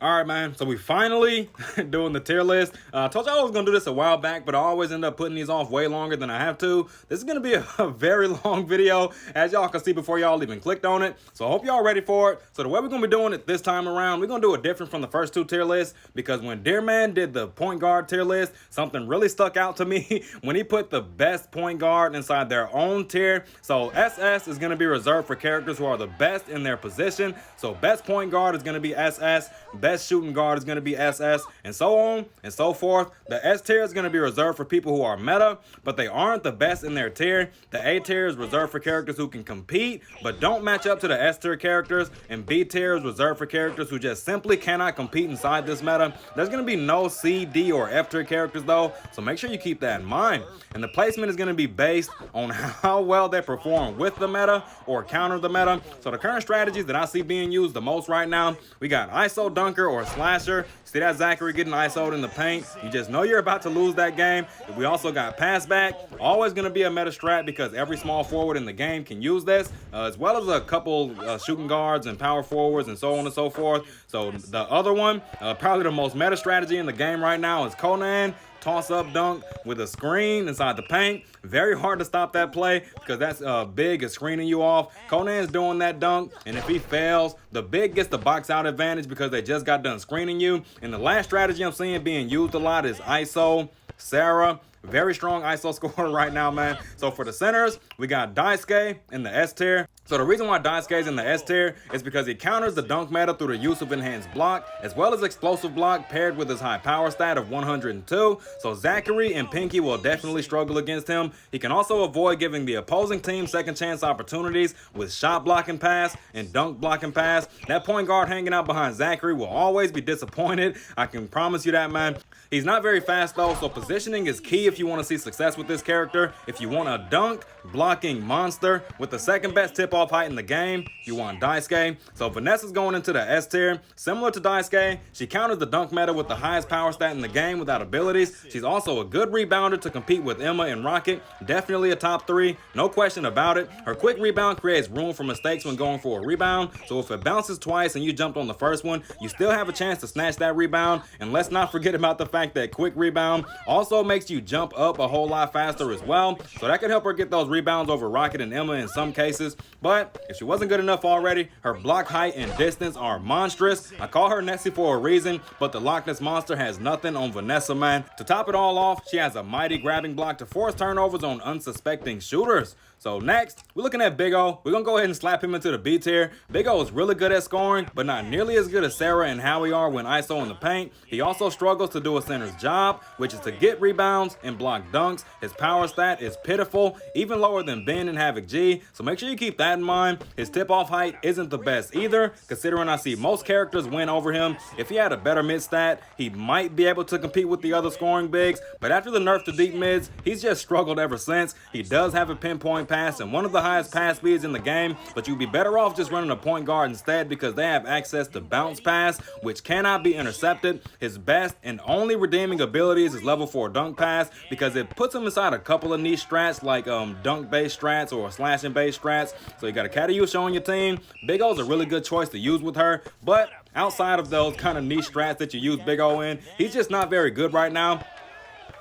All right, man. So we finally doing the tier list. I told you I was going to do this a while back, but I always end up putting these off way longer than I have to. This is going to be a very long video, as y'all can see before y'all even clicked on it. So I hope y'all ready for it. So the way we're going to be doing it this time around, we're going to do it different from the first two tier lists, because when Dear Man did the point guard tier list, something really stuck out to me when he put the best point guard inside their own tier. So SS is going to be reserved for characters who are the best in their position. So best point guard is going to be SS. Best shooting guard is going to be SS, and so on and so forth. The S tier is going to be reserved for people who are meta, but they aren't the best in their tier. The A tier is reserved for characters who can compete, but don't match up to the S tier characters, and B tier is reserved for characters who just simply cannot compete inside this meta. There's going to be no C, D, or F tier characters though, so make sure you keep that in mind. And the placement is going to be based on how well they perform with the meta or counter the meta. So the current strategies that I see being used the most right now, we got ISO dunker or slasher. See that Zachary getting ISO'd in the paint? You just know you're about to lose that game. We also got pass back. Always going to be a meta strat because every small forward in the game can use this, as well as a couple shooting guards and power forwards and so on and so forth. So the other one, probably the most meta strategy in the game right now, is Conan. Toss-up dunk with a screen inside the paint. Very hard to stop that play because that's big is screening you off. Conan's doing that dunk, and if he fails, the big gets the box out advantage because they just got done screening you. And the last strategy I'm seeing being used a lot is ISO, Sarah. Very strong ISO scorer right now, man. So for the centers, we got Daisuke in the S tier. So the reason why Daisuke is in the S tier is because he counters the dunk meta through the use of enhanced block, as well as explosive block paired with his high power stat of 102. So Zachary and Pinky will definitely struggle against him. He can also avoid giving the opposing team second chance opportunities with shot blocking pass and dunk blocking pass. That point guard hanging out behind Zachary will always be disappointed. I can promise you that, man. He's not very fast though, so positioning is key if you want to see success with this character. If you want a dunk blocking monster with the second best tip-off height in the game, you want Daisuke. So Vanessa's going into the S tier. Similar to Daisuke, she counters the dunk meta with the highest power stat in the game without abilities. She's also a good rebounder to compete with Emma and Rocket. Definitely a top 3, no question about it. Her quick rebound creates room for mistakes when going for a rebound. So if it bounces twice and you jumped on the first one, you still have a chance to snatch that rebound. And let's not forget about the fact that quick rebound also makes you jump up a whole lot faster as well. So that could help her get those rebounds over Rocket and Emma in some cases. But if she wasn't good enough already, her block height and distance are monstrous. I call her Nessie for a reason, but the Loch Ness Monster has nothing on Vanessa, man. To top it all off, she has a mighty grabbing block to force turnovers on unsuspecting shooters. So next, we're looking at Big O. We're going to go ahead and slap him into the B tier. Big O is really good at scoring, but not nearly as good as Sarah and Howie are when ISO in the paint. He also struggles to do a center's job, which is to get rebounds and block dunks. His power stat is pitiful, even lower than Ben and Havoc G, so make sure you keep that in mind. His tip-off height isn't the best either, considering I see most characters win over him. If he had a better mid stat, he might be able to compete with the other scoring bigs, but after the nerf to deep mids, he's just struggled ever since. He does have a pinpoint pass and one of the highest pass speeds in the game, but you'd be better off just running a point guard instead because they have access to bounce pass, which cannot be intercepted. His best and only redeeming ability is his level 4 dunk pass because it puts him inside a couple of niche strats like dunk based strats or slashing based strats. So you got a Katausha on your team. Big O's a really good choice to use with her, but outside of those kind of niche strats that you use Big O in, he's just not very good right now.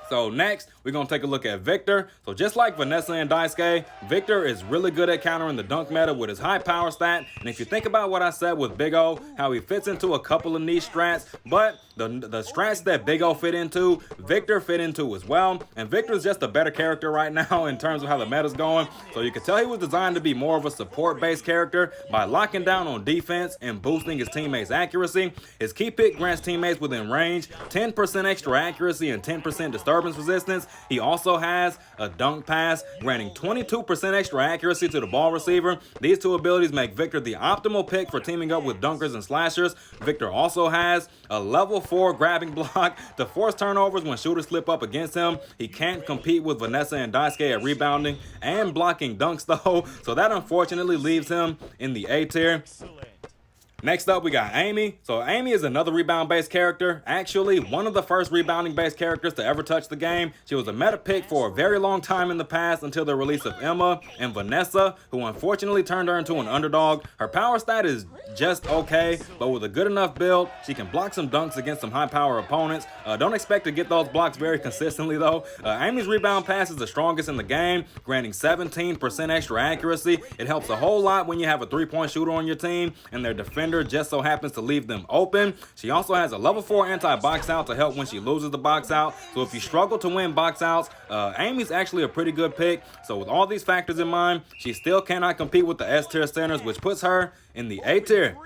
So next, we're going to take a look at Victor. So just like Vanessa and Daisuke, Victor is really good at countering the dunk meta with his high power stat. And if you think about what I said with Big O, how he fits into a couple of niche strats, but the strats that Big O fit into, Victor fit into as well. And Victor's just a better character right now in terms of how the meta's going. So you can tell he was designed to be more of a support-based character by locking down on defense and boosting his teammates' accuracy. His key pick grants teammates within range 10% extra accuracy and 10% disturbance resistance. He also has a dunk pass, granting 22% extra accuracy to the ball receiver. These two abilities make Victor the optimal pick for teaming up with dunkers and slashers. Victor also has a level 4 grabbing block to force turnovers when shooters slip up against him. He can't compete with Vanessa and Daisuke at rebounding and blocking dunks though, so that unfortunately leaves him in the A tier. Next up, we got Amy. So Amy is another rebound-based character. Actually, one of the first rebounding-based characters to ever touch the game. She was a meta pick for a very long time in the past until the release of Emma and Vanessa, who unfortunately turned her into an underdog. Her power stat is just okay, but with a good enough build, she can block some dunks against some high-power opponents. Don't expect to get those blocks very consistently, though. Amy's rebound pass is the strongest in the game, granting 17% extra accuracy. It helps a whole lot when you have a three-point shooter on your team and their defender just so happens to leave them open. She also has a level 4 anti-box out to help when she loses the box out. So if you struggle to win box outs, Amy's actually a pretty good pick. So with all these factors in mind, she still cannot compete with the S tier centers, which puts her in the A tier.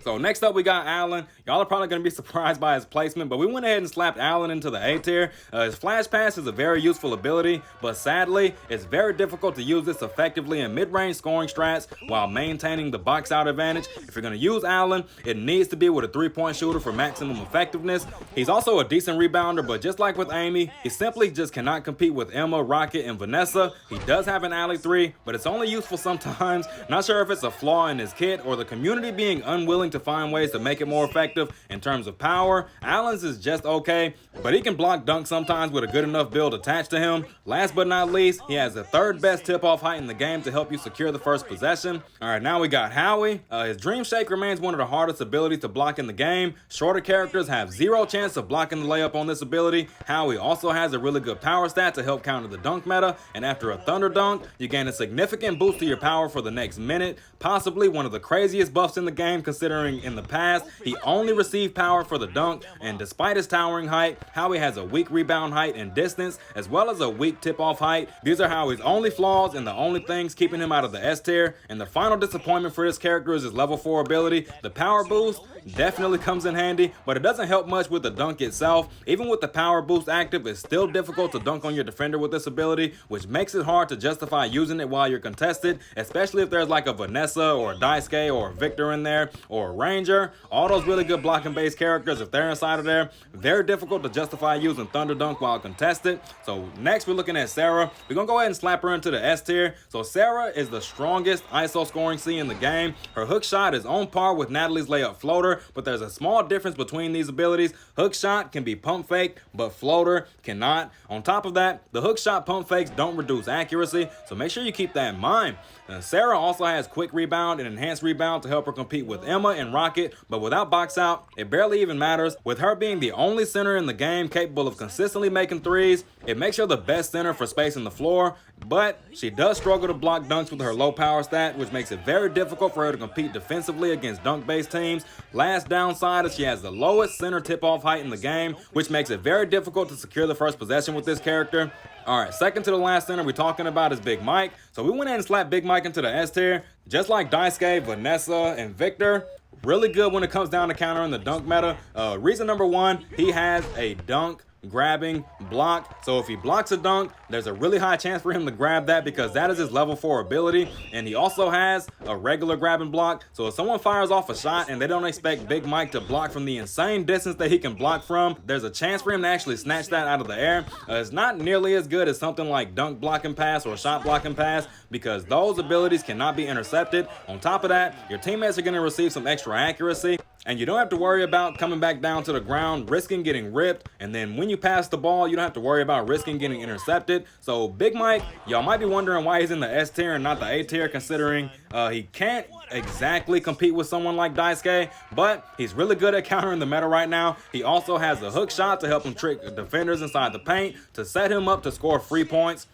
So next up, we got Allen. Y'all are probably going to be surprised by his placement, but we went ahead and slapped Allen into the A tier. His flash pass is a very useful ability, but sadly, it's very difficult to use this effectively in mid-range scoring strats while maintaining the box out advantage. If you're going to use Allen, it needs to be with a three-point shooter for maximum effectiveness. He's also a decent rebounder, but just like with Amy, he simply just cannot compete with Emma, Rocket, and Vanessa. He does have an alley 3, but it's only useful sometimes. Not sure if it's a flaw in his kit or the community being unwilling to find ways to make it more effective. In terms of power, Allen's is just okay, but he can block dunk sometimes with a good enough build attached to him. Last but not least, he has the third best tip-off height in the game to help you secure the first possession. All right, now we got Howie. His Dream Shake remains one of the hardest abilities to block in the game. Shorter characters have zero chance of blocking the layup on this ability. Howie also has a really good power stat to help counter the dunk meta, and after a thunder dunk, you gain a significant boost to your power for the next minute. Possibly one of the craziest buffs in the game, considering in the past he only received power for the dunk, and despite his towering height, Howie has a weak rebound height and distance, as well as a weak tip-off height. These are Howie's only flaws and the only things keeping him out of the S tier, and the final disappointment for this character is his level 4 ability. The power boost definitely comes in handy, but it doesn't help much with the dunk itself. Even with the power boost active, it's still difficult to dunk on your defender with this ability, which makes it hard to justify using it while you're contested, especially if there's like a Vanessa or a Daisuke or a Victor in there or a Ranger. All those really good blocking based characters, if they're inside of there, very difficult to justify using Thunder Dunk while contested. So next we're looking at Sarah. We're gonna go ahead and slap her into the S tier. So Sarah is the strongest ISO scoring C in the game. Her hook shot is on par with Natalie's layup floater, but there's a small difference between these abilities. Hook shot can be pump faked, but floater cannot. On top of that, the hook shot pump fakes don't reduce accuracy, so make sure you keep that in mind. Sarah also has quick rebound and enhanced rebound to help her compete with Emma and Rocket, but without box out, it barely even matters. With her being the only center in the game capable of consistently making threes, it makes her the best center for spacing the floor, but she does struggle to block dunks with her low power stat, which makes it very difficult for her to compete defensively against dunk-based teams. Last downside is she has the lowest center tip-off height in the game, which makes it very difficult to secure the first possession with this character. All right, second to the last center we're talking about is Big Mike. So we went ahead and slapped Big Mike into the S tier. Just like Daisuke, Vanessa, and Victor, really good when it comes down to countering the dunk meta. Reason number one, he has a dunk grabbing block. So if he blocks a dunk, there's a really high chance for him to grab that because that is his level 4 ability. And he also has a regular grabbing block. So if someone fires off a shot and they don't expect Big Mike to block from the insane distance that he can block from, there's a chance for him to actually snatch that out of the air. It's not nearly as good as something like dunk blocking pass or shot blocking pass because those abilities cannot be intercepted. On top of that, your teammates are going to receive some extra accuracy, and you don't have to worry about coming back down to the ground, risking getting ripped, and then when you pass the ball, you don't have to worry about risking getting intercepted. So Big Mike, y'all might be wondering why he's in the S tier and not the A tier, considering he can't exactly compete with someone like Daisuke, but he's really good at countering the meta right now. He also has a hook shot to help him trick defenders inside the paint to set him up to score free points.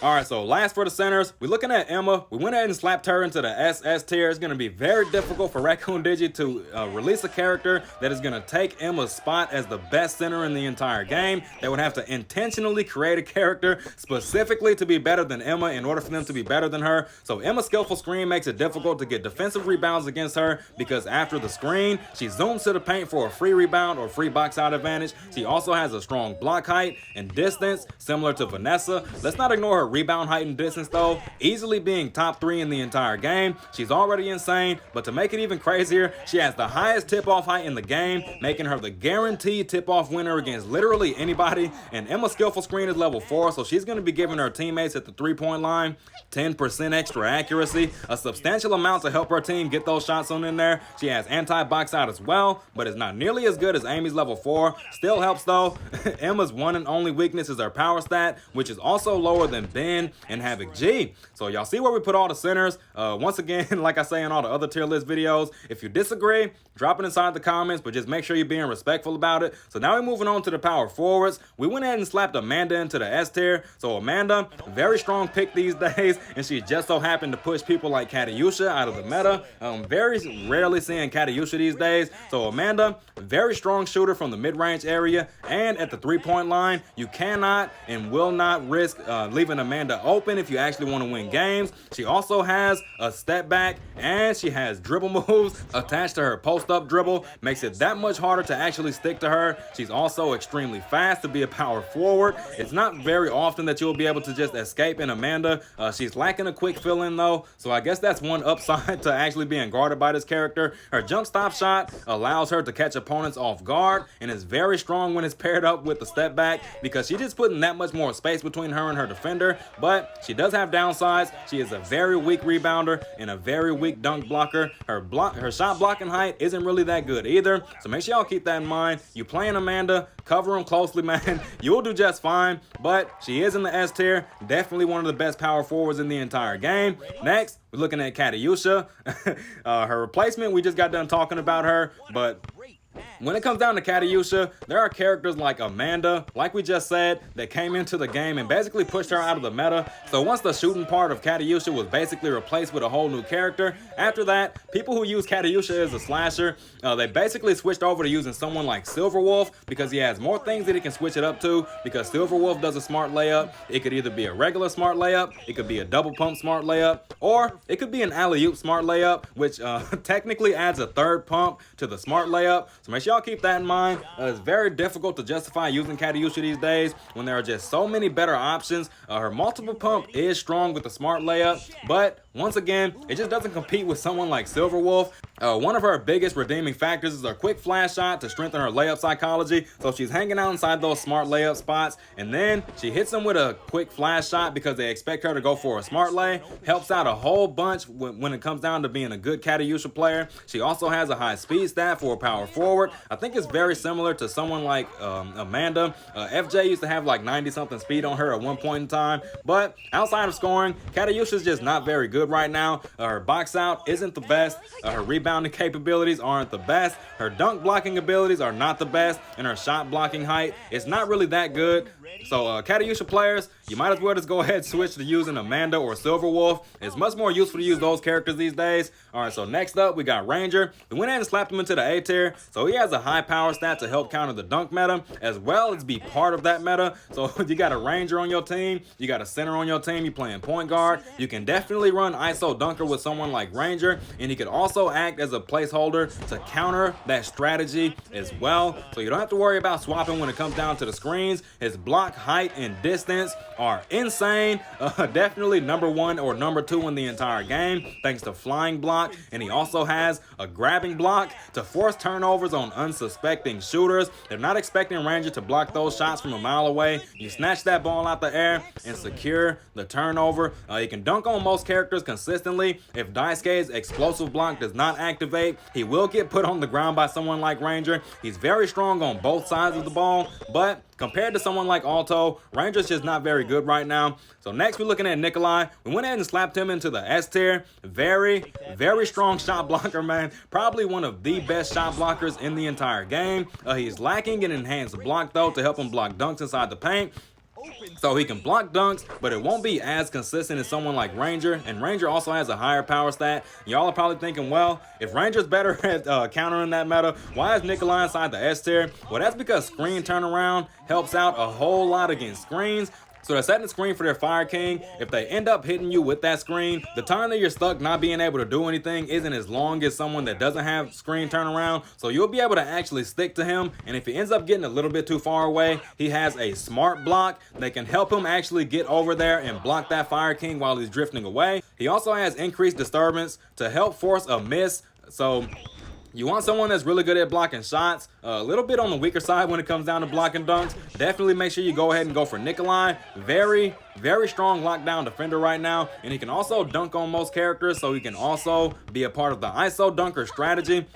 All right, so last for the centers, we're looking at Emma. We went ahead and slapped her into the SS tier. It's going to be very difficult for Raccoon Digi to release a character that is going to take Emma's spot as the best center in the entire game. They would have to intentionally create a character specifically to be better than Emma in order for them to be better than her. So Emma's skillful screen makes it difficult to get defensive rebounds against her because after the screen, she zooms to the paint for a free rebound or free box out advantage. She also has a strong block height and distance similar to Vanessa. Let's not ignore ignore her rebound height and distance though, easily being top 3 in the entire game. She's already insane, but to make it even crazier, she has the highest tip-off height in the game, making her the guaranteed tip-off winner against literally anybody. And Emma's skillful screen is level 4, so she's going to be giving her teammates at the 3-point line 10% extra accuracy, a substantial amount to help her team get those shots on in there. She has anti-box out as well, but it's not nearly as good as Amy's level 4. Still helps though. Emma's one and only weakness is her power stat, which is also lower than Ben and Havoc G. So y'all see where we put all the centers. Once again, like I say in all the other tier list videos, if you disagree, drop it inside the comments, but just make sure you're being respectful about it. So now we're moving on to the power forwards. We went ahead and slapped Amanda into the S tier. So Amanda, very strong pick these days, and she just so happened to push people like Katiusha out of the meta. Very rarely seeing Katiusha these days. So Amanda, very strong shooter from the mid-range area and at the 3-point line. You cannot and will not risk leaving Amanda open if you actually want to win games. She also has a step back and she has dribble moves attached to her post-up dribble. Makes it that much harder to actually stick to her. She's also extremely fast to be a power forward. It's not very often that you'll be able to just escape in Amanda. She's lacking a quick fill-in though, so I guess that's one upside to actually being guarded by this character. Her jump stop shot allows her to catch opponents off guard and is very strong when it's paired up with the step back because she's just putting that much more space between her and her defender. But she does have downsides. She is a very weak rebounder and a very weak dunk blocker. Her shot blocking height isn't really that good either, so make sure y'all keep that in mind. You playing Amanda, cover them closely, man. You'll do just fine, but she is in the S tier. Definitely one of the best power forwards in the entire game. Next, we're looking at Katiusha. Her replacement, we just got done talking about her, but when it comes down to Katiusha, there are characters like Amanda, like we just said, that came into the game and basically pushed her out of the meta. So once the shooting part of Katiusha was basically replaced with a whole new character, after that, people who use Katiusha as a slasher, they basically switched over to using someone like Silverwolf because he has more things that he can switch it up to. Because Silverwolf does a smart layup. It could either be a regular smart layup, it could be a double pump smart layup, or it could be an alley-oop smart layup, which technically adds a third pump to the smart layup. So make sure y'all keep that in mind. It's very difficult to justify using Katiusha these days when there are just so many better options. Her multiple pump is strong with the smart layup, but once again, it just doesn't compete with someone like Silverwolf. One of her biggest redeeming factors is her quick flash shot to strengthen her layup psychology. So she's hanging out inside those smart layup spots, and then she hits them with a quick flash shot because they expect her to go for a smart lay. Helps out a whole bunch when it comes down to being a good Katiusha player. She also has a high speed stat for a power forward. I think it's very similar to someone like Amanda. FJ used to have like 90-something speed on her at one point in time, but outside of scoring, Katiusha's just not very good right now. Her box out isn't the best. Her rebounding capabilities aren't the best. Her dunk blocking abilities are not the best, and her shot blocking height is not really that good. So Katiusha players, you might as well just go ahead and switch to using Amanda or Silverwolf. It's much more useful to use those characters these days. Alright, so next up we got Ranger. We went ahead and slapped him into the A tier. So he has a high power stat to help counter the dunk meta, as well as be part of that meta. So you got a Ranger on your team, you got a center on your team, you playing point guard. You can definitely run ISO dunker with someone like Ranger, and he could also act as a placeholder to counter that strategy as well. So you don't have to worry about swapping when it comes down to the screens. His block height and distance are insane. Definitely number 1 or number 2 in the entire game, thanks to flying block. And he also has a grabbing block to force turnovers on unsuspecting shooters. They're not expecting Ranger to block those shots from a mile away. You snatch that ball out the air and secure the turnover. He can dunk on most characters consistently. If Daisuke's explosive block does not activate, he will get put on the ground by someone like Ranger. He's very strong on both sides of the ball, but compared to someone like Alto, Ranger's just not very good right now. So next we're looking at Nikolai. We went ahead and slapped him into the S tier. Very strong shot blocker, man. Probably one of the best shot blockers in the entire game. He's lacking an enhanced block though to help him block dunks inside the paint. So he can block dunks, but it won't be as consistent as someone like Ranger. And Ranger also has a higher power stat. Y'all are probably thinking, well, if Ranger's better at countering that meta, why is Nikolai inside the S tier? Well, that's because screen turnaround helps out a whole lot against screens. So they're setting the screen for their Fire King. If they end up hitting you with that screen, the time that you're stuck not being able to do anything isn't as long as someone that doesn't have screen turnaround. So you'll be able to actually stick to him. And if he ends up getting a little bit too far away, he has a smart block that can help him actually get over there and block that Fire King while he's drifting away. He also has increased disturbance to help force a miss. So you want someone that's really good at blocking shots, a little bit on the weaker side when it comes down to blocking dunks. Definitely make sure you go ahead and go for Nikolai. Very strong lockdown defender right now, and he can also dunk on most characters, so he can also be a part of the ISO dunker strategy.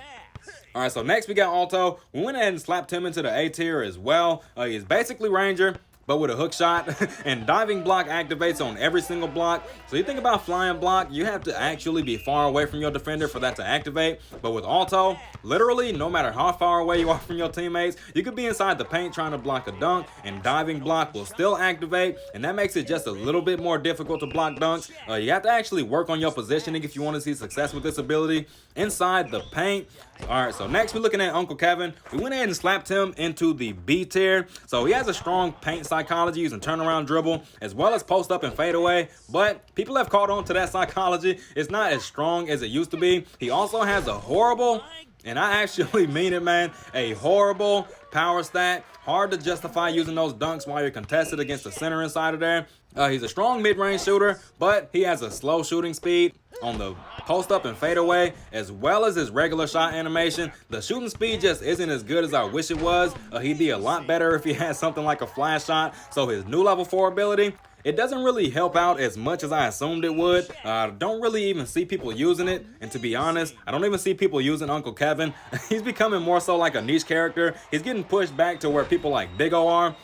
All right, so next we got Alto. We went ahead and slapped him into the A tier as well. He's basically Ranger, but with a hook shot, and diving block activates on every single block. So you think about flying block, you have to actually be far away from your defender for that to activate. But with Alto, literally no matter how far away you are from your teammates, you could be inside the paint trying to block a dunk, and diving block will still activate, and that makes it just a little bit more difficult to block dunks. You have to actually work on your positioning if you want to see success with this ability inside the paint. All right, so next we're looking at Uncle Kevin. We went ahead and slapped him into the B tier. So he has a strong paint psychology using turnaround dribble, as well as post up and fade away. But people have caught on to that psychology. It's not as strong as it used to be. He also has a horrible, and I actually mean it, man, a horrible power stat. Hard to justify using those dunks while you're contested against the center inside of there. He's a strong mid-range shooter, but he has a slow shooting speed on the post-up and fadeaway, as well as his regular shot animation. The shooting speed just isn't as good as I wish it was. He'd be a lot better if he had something like a flash shot. So his new level 4 ability, it doesn't really help out as much as I assumed it would. I don't really even see people using it. And to be honest, I don't even see people using Uncle Kevin. He's becoming more so like a niche character. He's getting pushed back to where people like Big O are.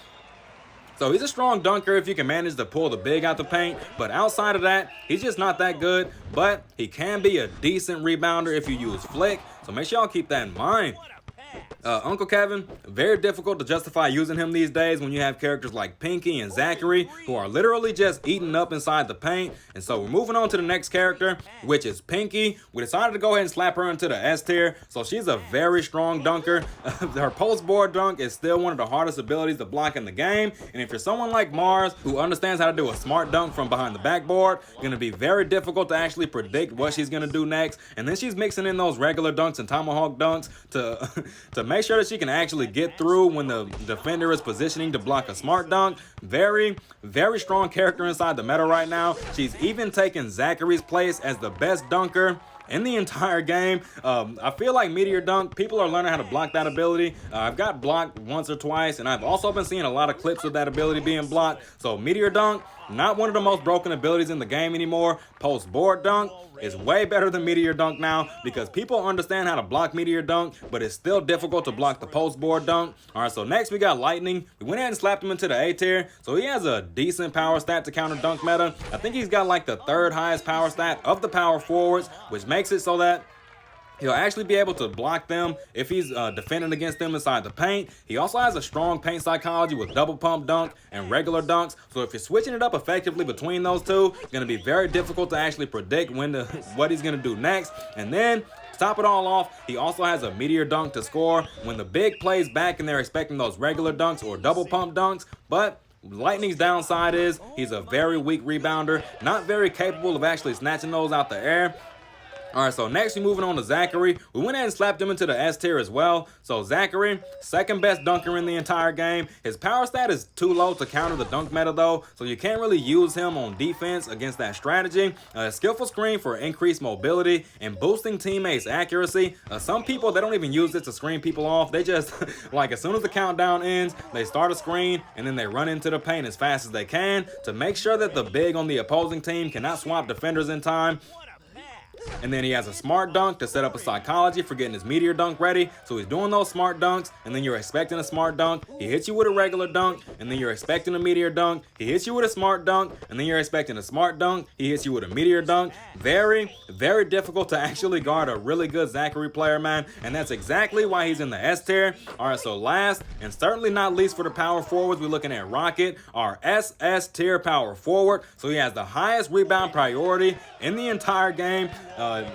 So he's a strong dunker if you can manage to pull the big out the paint. But outside of that, he's just not that good. But he can be a decent rebounder if you use flick. So make sure y'all keep that in mind. Uncle Kevin, very difficult to justify using him these days when you have characters like Pinky and Zachary who are literally just eating up inside the paint. And so we're moving on to the next character, which is Pinky. We decided to go ahead and slap her into the S tier. So she's a very strong dunker. Her post board dunk is still one of the hardest abilities to block in the game. And if you're someone like Mars who understands how to do a smart dunk from behind the backboard, going to be very difficult to actually predict what she's going to do next. And then she's mixing in those regular dunks and tomahawk dunks to make sure that she can actually get through when the defender is positioning to block a smart dunk. Very strong character inside the meta right now. She's even taken Zachary's place as the best dunker in the entire game. I feel like Meteor Dunk, people are learning how to block that ability. I've got blocked once or twice, and I've also been seeing a lot of clips of that ability being blocked. So Meteor Dunk, not one of the most broken abilities in the game anymore. Post board dunk is way better than Meteor Dunk now because people understand how to block Meteor Dunk, but it's still difficult to block the post board dunk. All right, so next we got Lightning. We went ahead and slapped him into the A tier. So he has a decent power stat to counter dunk meta. I think he's got like the 3rd highest power stat of the power forwards, which makes it so that he'll actually be able to block them if he's defending against them inside the paint. He also has a strong paint psychology with double pump dunk and regular dunks. So if you're switching it up effectively between those two, it's going to be very difficult to actually predict what he's going to do next. And then to top it all off, he also has a Meteor Dunk to score when the big plays back and they're expecting those regular dunks or double pump dunks. But Lightning's downside is he's a very weak rebounder, not very capable of actually snatching those out the air. All right, so next we're moving on to Zachary. We went ahead and slapped him into the S tier as well. So Zachary, 2nd best dunker in the entire game. His power stat is too low to counter the dunk meta though, so you can't really use him on defense against that strategy. Skillful screen for increased mobility and boosting teammates' accuracy. Some people, they don't even use it to screen people off. They just, like as soon as the countdown ends, they start a screen and then they run into the paint as fast as they can to make sure that the big on the opposing team cannot swap defenders in time. And then he has a smart dunk to set up a psychology for getting his Meteor Dunk ready. So he's doing those smart dunks, and then you're expecting a smart dunk. He hits you with a regular dunk, and then you're expecting a Meteor Dunk. He hits you with a smart dunk, and then you're expecting a smart dunk. He hits you with a Meteor Dunk. Very difficult to actually guard a really good Zachary player, man. And that's exactly why he's in the S tier. All right, so last, and certainly not least for the power forwards, we're looking at Rocket, our SS tier power forward. So he has the highest rebound priority in the entire game.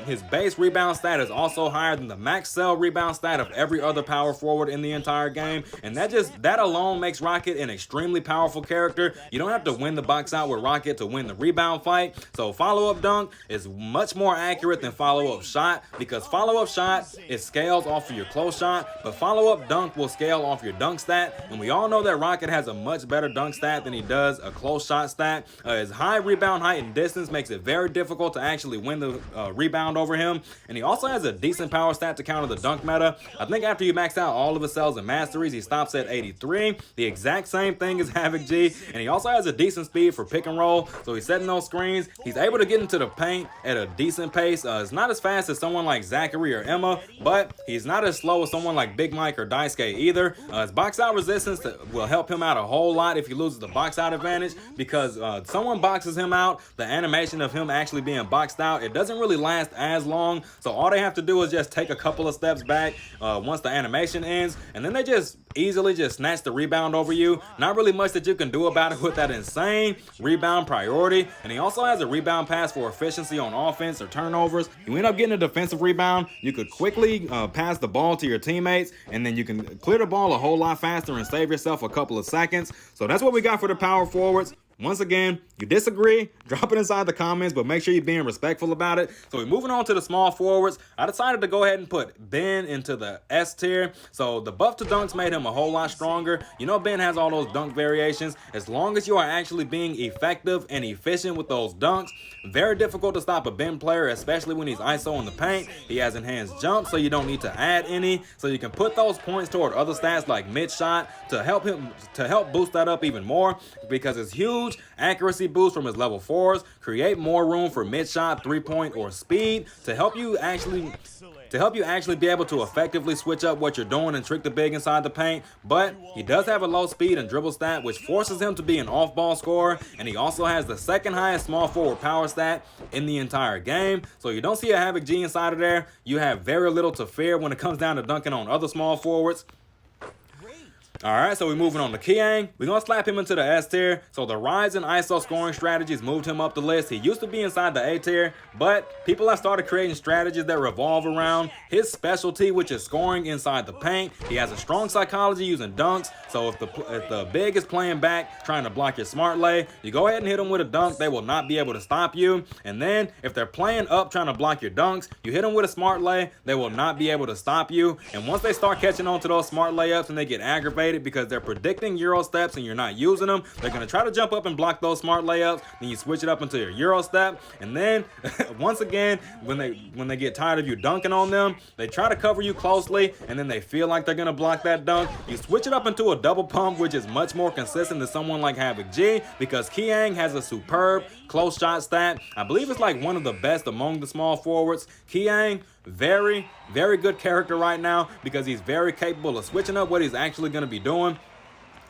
his base rebound stat is also higher than the max cell rebound stat of every other power forward in the entire game. And that alone makes Rocket an extremely powerful character. You don't have to win the box out with Rocket to win the rebound fight. So follow-up dunk is much more accurate than follow-up shot, because follow-up shot, it scales off of your close shot, but follow-up dunk will scale off your dunk stat. And we all know that Rocket has a much better dunk stat than he does a close shot stat. His high rebound height and distance makes it very difficult to actually win the rebound over him. And he also has a decent power stat to counter the dunk meta. I think after you max out all of his cells and masteries, he stops at 83. The exact same thing as Havoc G. And he also has a decent speed for pick and roll. So he's setting those screens. He's able to get into the paint at a decent pace. It's not as fast as someone like Zachary or Emma, but he's not as slow as someone like Big Mike or Daisuke either. His box out resistance will help him out a whole lot if he loses the box out advantage, because someone boxes him out, the animation of him actually being boxed out, it doesn't really last as long. So all they have to do is just take a couple of steps back once the animation ends, and then they just easily just snatch the rebound over you. Not really much that you can do about it with that insane rebound priority. And he also has a rebound pass for efficiency on offense or turnovers. You end up getting a defensive rebound, you could quickly pass the ball to your teammates, and then you can clear the ball a whole lot faster and save yourself a couple of seconds. So that's what we got for the power forwards. Once again, you disagree, drop it inside the comments, but make sure you're being respectful about it. So we're moving on to the small forwards. I decided to go ahead and put Ben into the S tier. So the buff to dunks made him a whole lot stronger. You know, Ben has all those dunk variations. As long as you are actually being effective and efficient with those dunks, very difficult to stop a Ben player, especially when he's ISO in the paint. He has enhanced jump, so you don't need to add any. So you can put those points toward other stats like mid shot to help boost that up even more, because it's huge accuracy boost from his level 4s, create more room for mid shot, 3-point, or speed to help you actually be able to effectively switch up what you're doing and trick the big inside the paint. But he does have a low speed and dribble stat, which forces him to be an off-ball scorer, and he also has the second highest small forward power stat in the entire game. So you don't see a Havoc G inside of there. You have very little to fear when it comes down to dunking on other small forwards. All right, so we're moving on to Kiang. We're going to slap him into the S tier. So the rise in ISO scoring strategies moved him up the list. He used to be inside the A tier, but people have started creating strategies that revolve around his specialty, which is scoring inside the paint. He has a strong psychology using dunks. So if the big is playing back, trying to block your smart lay, you go ahead and hit them with a dunk. They will not be able to stop you. And then if they're playing up, trying to block your dunks, you hit them with a smart lay. They will not be able to stop you. And once they start catching on to those smart layups and they get aggravated because they're predicting Euro steps and you're not using them, they're going to try to jump up and block those smart layups. Then you switch it up into your Euro step. And then once again, when they get tired of you dunking on them, they try to cover you closely, and then they feel like they're going to block that dunk. You switch it up into a double pump, which is much more consistent than someone like Havoc G, because Kiang has a superb close shot stat. I believe it's like one of the best among the small forwards. Kiang, very, very good character right now, because he's very capable of switching up what he's actually going to be doing.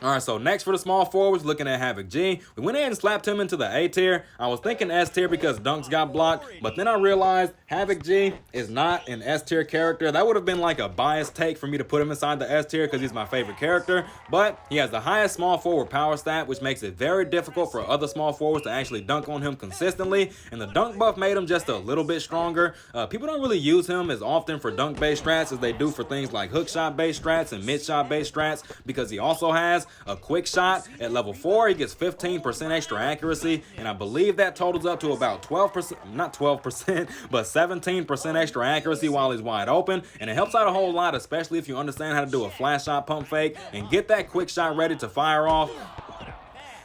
All right, so next for the small forwards, looking at Havoc G. We went ahead and slapped him into the A tier. I was thinking S tier because dunks got blocked, but then I realized Havoc G is not an S tier character. That would have been like a biased take for me to put him inside the S tier because he's my favorite character, but he has the highest small forward power stat, which makes it very difficult for other small forwards to actually dunk on him consistently, and the dunk buff made him just a little bit stronger. People don't really use him as often for dunk-based strats as they do for things like hook shot-based strats and mid-shot-based strats, because he also has a quick shot at level 4. He gets 15% extra accuracy, and I believe that totals up to about 12%, not 12%, but 17% extra accuracy while he's wide open, and it helps out a whole lot, especially if you understand how to do a flash shot pump fake and get that quick shot ready to fire off.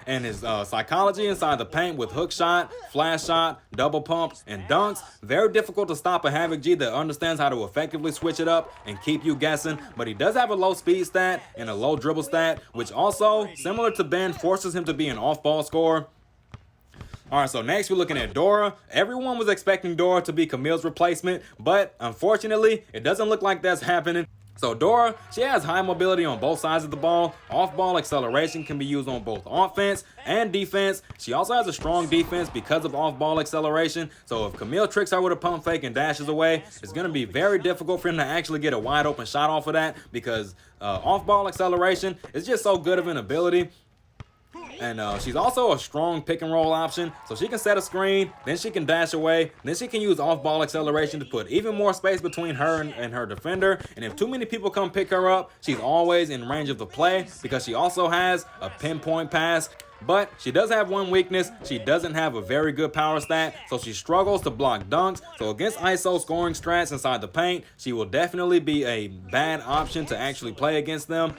And his psychology inside the paint with hook shot, flash shot, double pump, and dunks. Very difficult to stop a Havoc G that understands how to effectively switch it up and keep you guessing. But he does have a low speed stat and a low dribble stat, which also, similar to Ben, forces him to be an off-ball scorer. All right, so next we're looking at Dora. Everyone was expecting Dora to be Camille's replacement, but unfortunately, it doesn't look like that's happening. So Dora, she has high mobility on both sides of the ball. Off-ball acceleration can be used on both offense and defense. She also has a strong defense because of off-ball acceleration. So if Camille tricks her with a pump fake and dashes away, it's going to be very difficult for him to actually get a wide open shot off of that, because off-ball acceleration is just so good of an ability. And she's also a strong pick and roll option, so she can set a screen, then she can dash away, then she can use off ball acceleration to put even more space between her and her defender. And if too many people come pick her up, she's always in range of the play because she also has a pinpoint pass. But she does have one weakness. She doesn't have a very good power stat, so she struggles to block dunks. So against ISO scoring strats inside the paint, she will definitely be a bad option to actually play against them.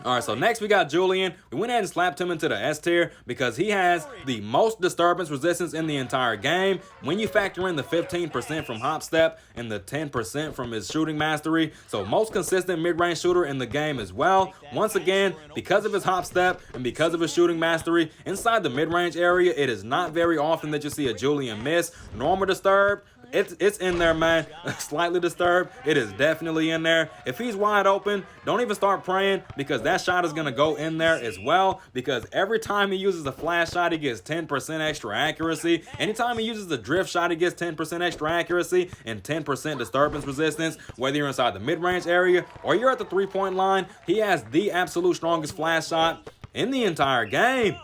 All right, so next we got Julian. We went ahead and slapped him into the S tier because he has the most disturbance resistance in the entire game. When you factor in the 15% from hop step and the 10% from his shooting mastery, so most consistent mid-range shooter in the game as well. Once again, because of his hop step and because of his shooting mastery, inside the mid-range area, it is not very often that you see a Julian miss. Normal disturbed, it's in there, man. Slightly disturbed, it is definitely in there. If he's wide open, don't even start praying because that shot is going to go in there as well, because every time he uses a flash shot, he gets 10% extra accuracy. Anytime he uses a drift shot, he gets 10% extra accuracy and 10% disturbance resistance. Whether you're inside the mid-range area or you're at the three-point line, he has the absolute strongest flash shot in the entire game.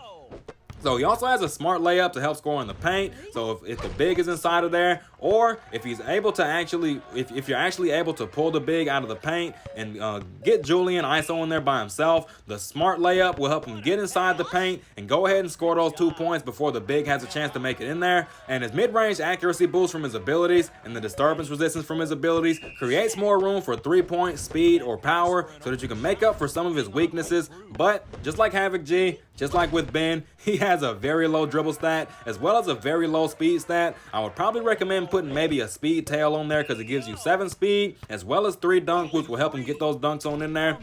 So he also has a smart layup to help score in the paint. So if the big is inside of there, or if he's able to actually, if you're actually able to pull the big out of the paint and get Julian ISO in there by himself, the smart layup will help him get inside the paint and go ahead and score those 2 points before the big has a chance to make it in there. And his mid-range accuracy boost from his abilities and the disturbance resistance from his abilities creates more room for 3-point speed or power so that you can make up for some of his weaknesses. But just like Havoc G, just like with Ben, he has a very low dribble stat as well as a very low speed stat. I would probably recommend putting maybe a speed tail on there because it gives you 7 speed as well as 3 dunk, which will help him get those dunks on in there.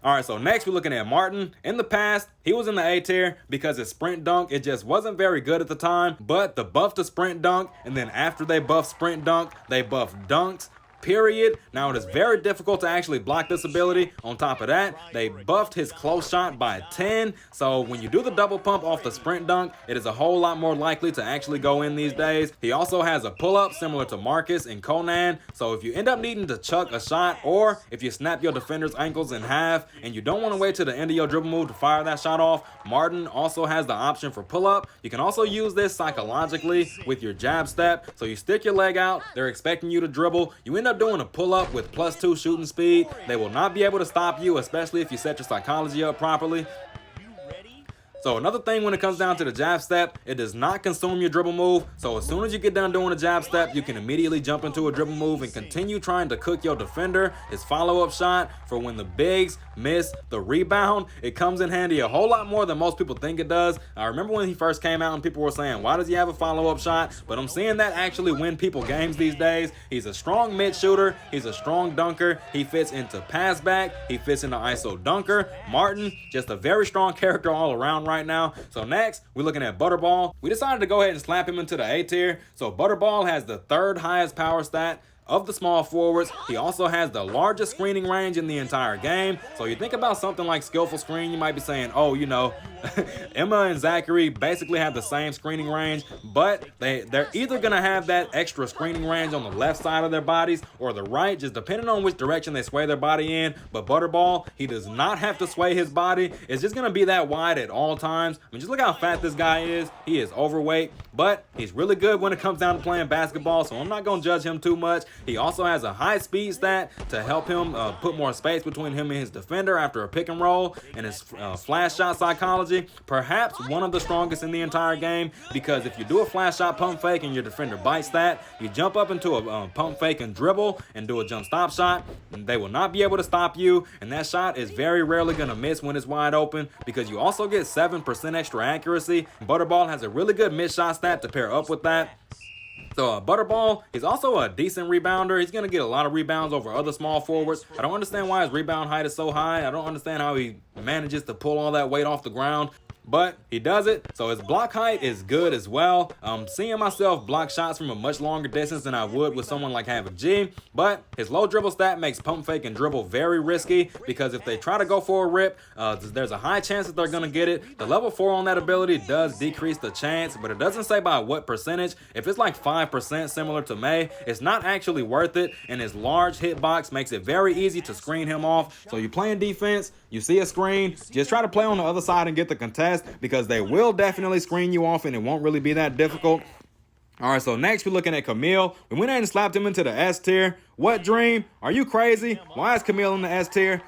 All right, so next we're looking at Martin. In the past, he was in the A tier because his sprint dunk, it just wasn't very good at the time. But the buff to sprint dunk, and then after they buffed sprint dunk, they buffed dunks. Period. Now it is very difficult to actually block this ability. On top of that, they buffed his close shot by 10. So when you do the double pump off the sprint dunk, it is a whole lot more likely to actually go in these days. He also has a pull-up similar to Marcus and Conan. So if you end up needing to chuck a shot, or if you snap your defender's ankles in half and you don't want to wait till the end of your dribble move to fire that shot off, Martin also has the option for pull-up. You can also use this psychologically with your jab step. So you stick your leg out, they're expecting you to dribble. You end up doing a pull-up with +2 shooting speed. They will not be able to stop you, especially if you set your psychology up properly. So another thing when it comes down to the jab step, it does not consume your dribble move. So as soon as you get done doing a jab step, you can immediately jump into a dribble move and continue trying to cook your defender. His follow-up shot for when the bigs miss the rebound, it comes in handy a whole lot more than most people think it does. I remember when he first came out and people were saying, why does he have a follow-up shot? But I'm seeing that actually win people games these days. He's a strong mid shooter. He's a strong dunker. He fits into pass back. He fits into ISO dunker. Martin, just a very strong character all around right now. So next, we're looking at Butterball. We decided to go ahead and slap him into the A tier. So Butterball has the 3rd highest power stat of the small forwards. He also has the largest screening range in the entire game. So you think about something like skillful screen, you might be saying, oh, you know, Emma and Zachary basically have the same screening range, but they're either going to have that extra screening range on the left side of their bodies or the right, just depending on which direction they sway their body in. But Butterball, he does not have to sway his body. It's just going to be that wide at all times. I mean, just look how fat this guy is. He is overweight, but he's really good when it comes down to playing basketball, so I'm not going to judge him too much. He also has a high speed stat to help him put more space between him and his defender after a pick and roll, and his flash shot psychology, perhaps one of the strongest in the entire game, because if you do a flash shot pump fake and your defender bites that, you jump up into a pump fake and dribble and do a jump stop shot, and they will not be able to stop you, and that shot is very rarely going to miss when it's wide open because you also get 7% extra accuracy. Butterball has a really good mid shot stat to pair up with that. So Butterball, he's also a decent rebounder. He's going to get a lot of rebounds over other small forwards. I don't understand why his rebound height is so high. I don't understand how he manages to pull all that weight off the ground. But he does it, so his block height is good as well. Seeing myself block shots from a much longer distance than I would with someone like Havoc G, but his low dribble stat makes pump fake and dribble very risky because if they try to go for a rip, there's a high chance that they're going to get it. The level 4 on that ability does decrease the chance, but it doesn't say by what percentage. If it's like 5% similar to May, it's not actually worth it, and his large hitbox makes it very easy to screen him off. So you're playing defense, you see a screen, just try to play on the other side and get the contest, because they will definitely screen you off and it won't really be that difficult. All right, so next we're looking at Camille. We went ahead and slapped him into the S tier. What, Dream? Are you crazy? Why is Camille in the S tier?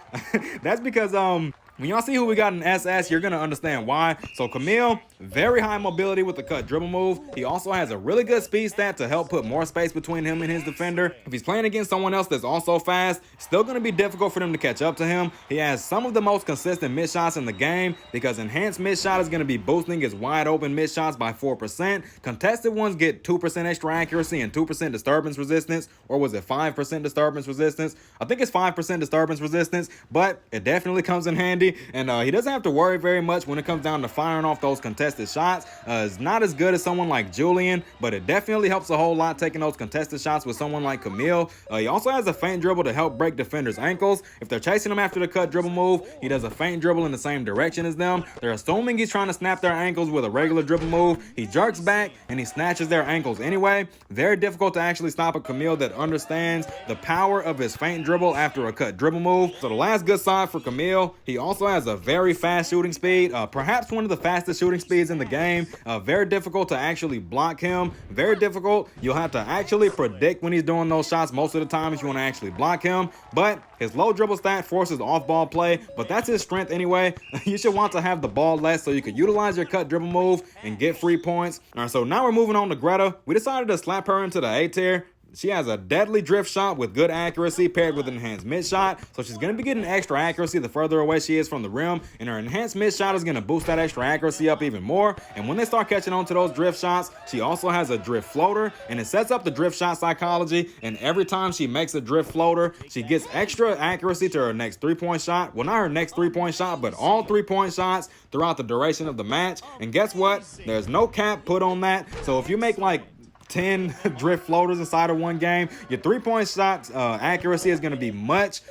That's because when y'all see who we got in SS, you're going to understand why. So Camille, very high mobility with the cut dribble move. He also has a really good speed stat to help put more space between him and his defender. If he's playing against someone else that's also fast, it's still going to be difficult for them to catch up to him. He has some of the most consistent mid shots in the game, because enhanced mid shot is going to be boosting his wide open mid shots by 4%. Contested ones get 2% extra accuracy and 2% disturbance resistance, or was it 5% disturbance resistance? I think it's 5% disturbance resistance, but it definitely comes in handy. And he doesn't have to worry very much when it comes down to firing off those contested shots. It's not as good as someone like Julian, but it definitely helps a whole lot taking those contested shots with someone like Camille. He also has a feint dribble to help break defenders' ankles. If they're chasing him after the cut dribble move, he does a feint dribble in the same direction as them. They're assuming he's trying to snap their ankles with a regular dribble move. He jerks back and he snatches their ankles anyway. Very difficult to actually stop a Camille that understands the power of his feint dribble after a cut dribble move. So the last good side for Camille, he also has a very fast shooting speed, perhaps one of the fastest shooting speeds in the game. Very difficult to actually block him. Very difficult. You'll have to actually predict when he's doing those shots most of the time if you want to actually block him. But his low dribble stat forces off-ball play, but that's his strength anyway. You should want to have the ball less so you can utilize your cut dribble move and get free points. All right, so now we're moving on to Greta. We decided to slap her into the A tier. She has a deadly drift shot with good accuracy paired with an enhanced mid shot. So she's going to be getting extra accuracy the further away she is from the rim. And her enhanced mid shot is going to boost that extra accuracy up even more. And when they start catching on to those drift shots, she also has a drift floater. And it sets up the drift shot psychology. And every time she makes a drift floater, she gets extra accuracy to her next three-point shot. Well, not her next three-point shot, but all three-point shots throughout the duration of the match. And guess what? There's no cap put on that. So if you make like 10 drift floaters inside of one game, your three-point shot accuracy is going to be much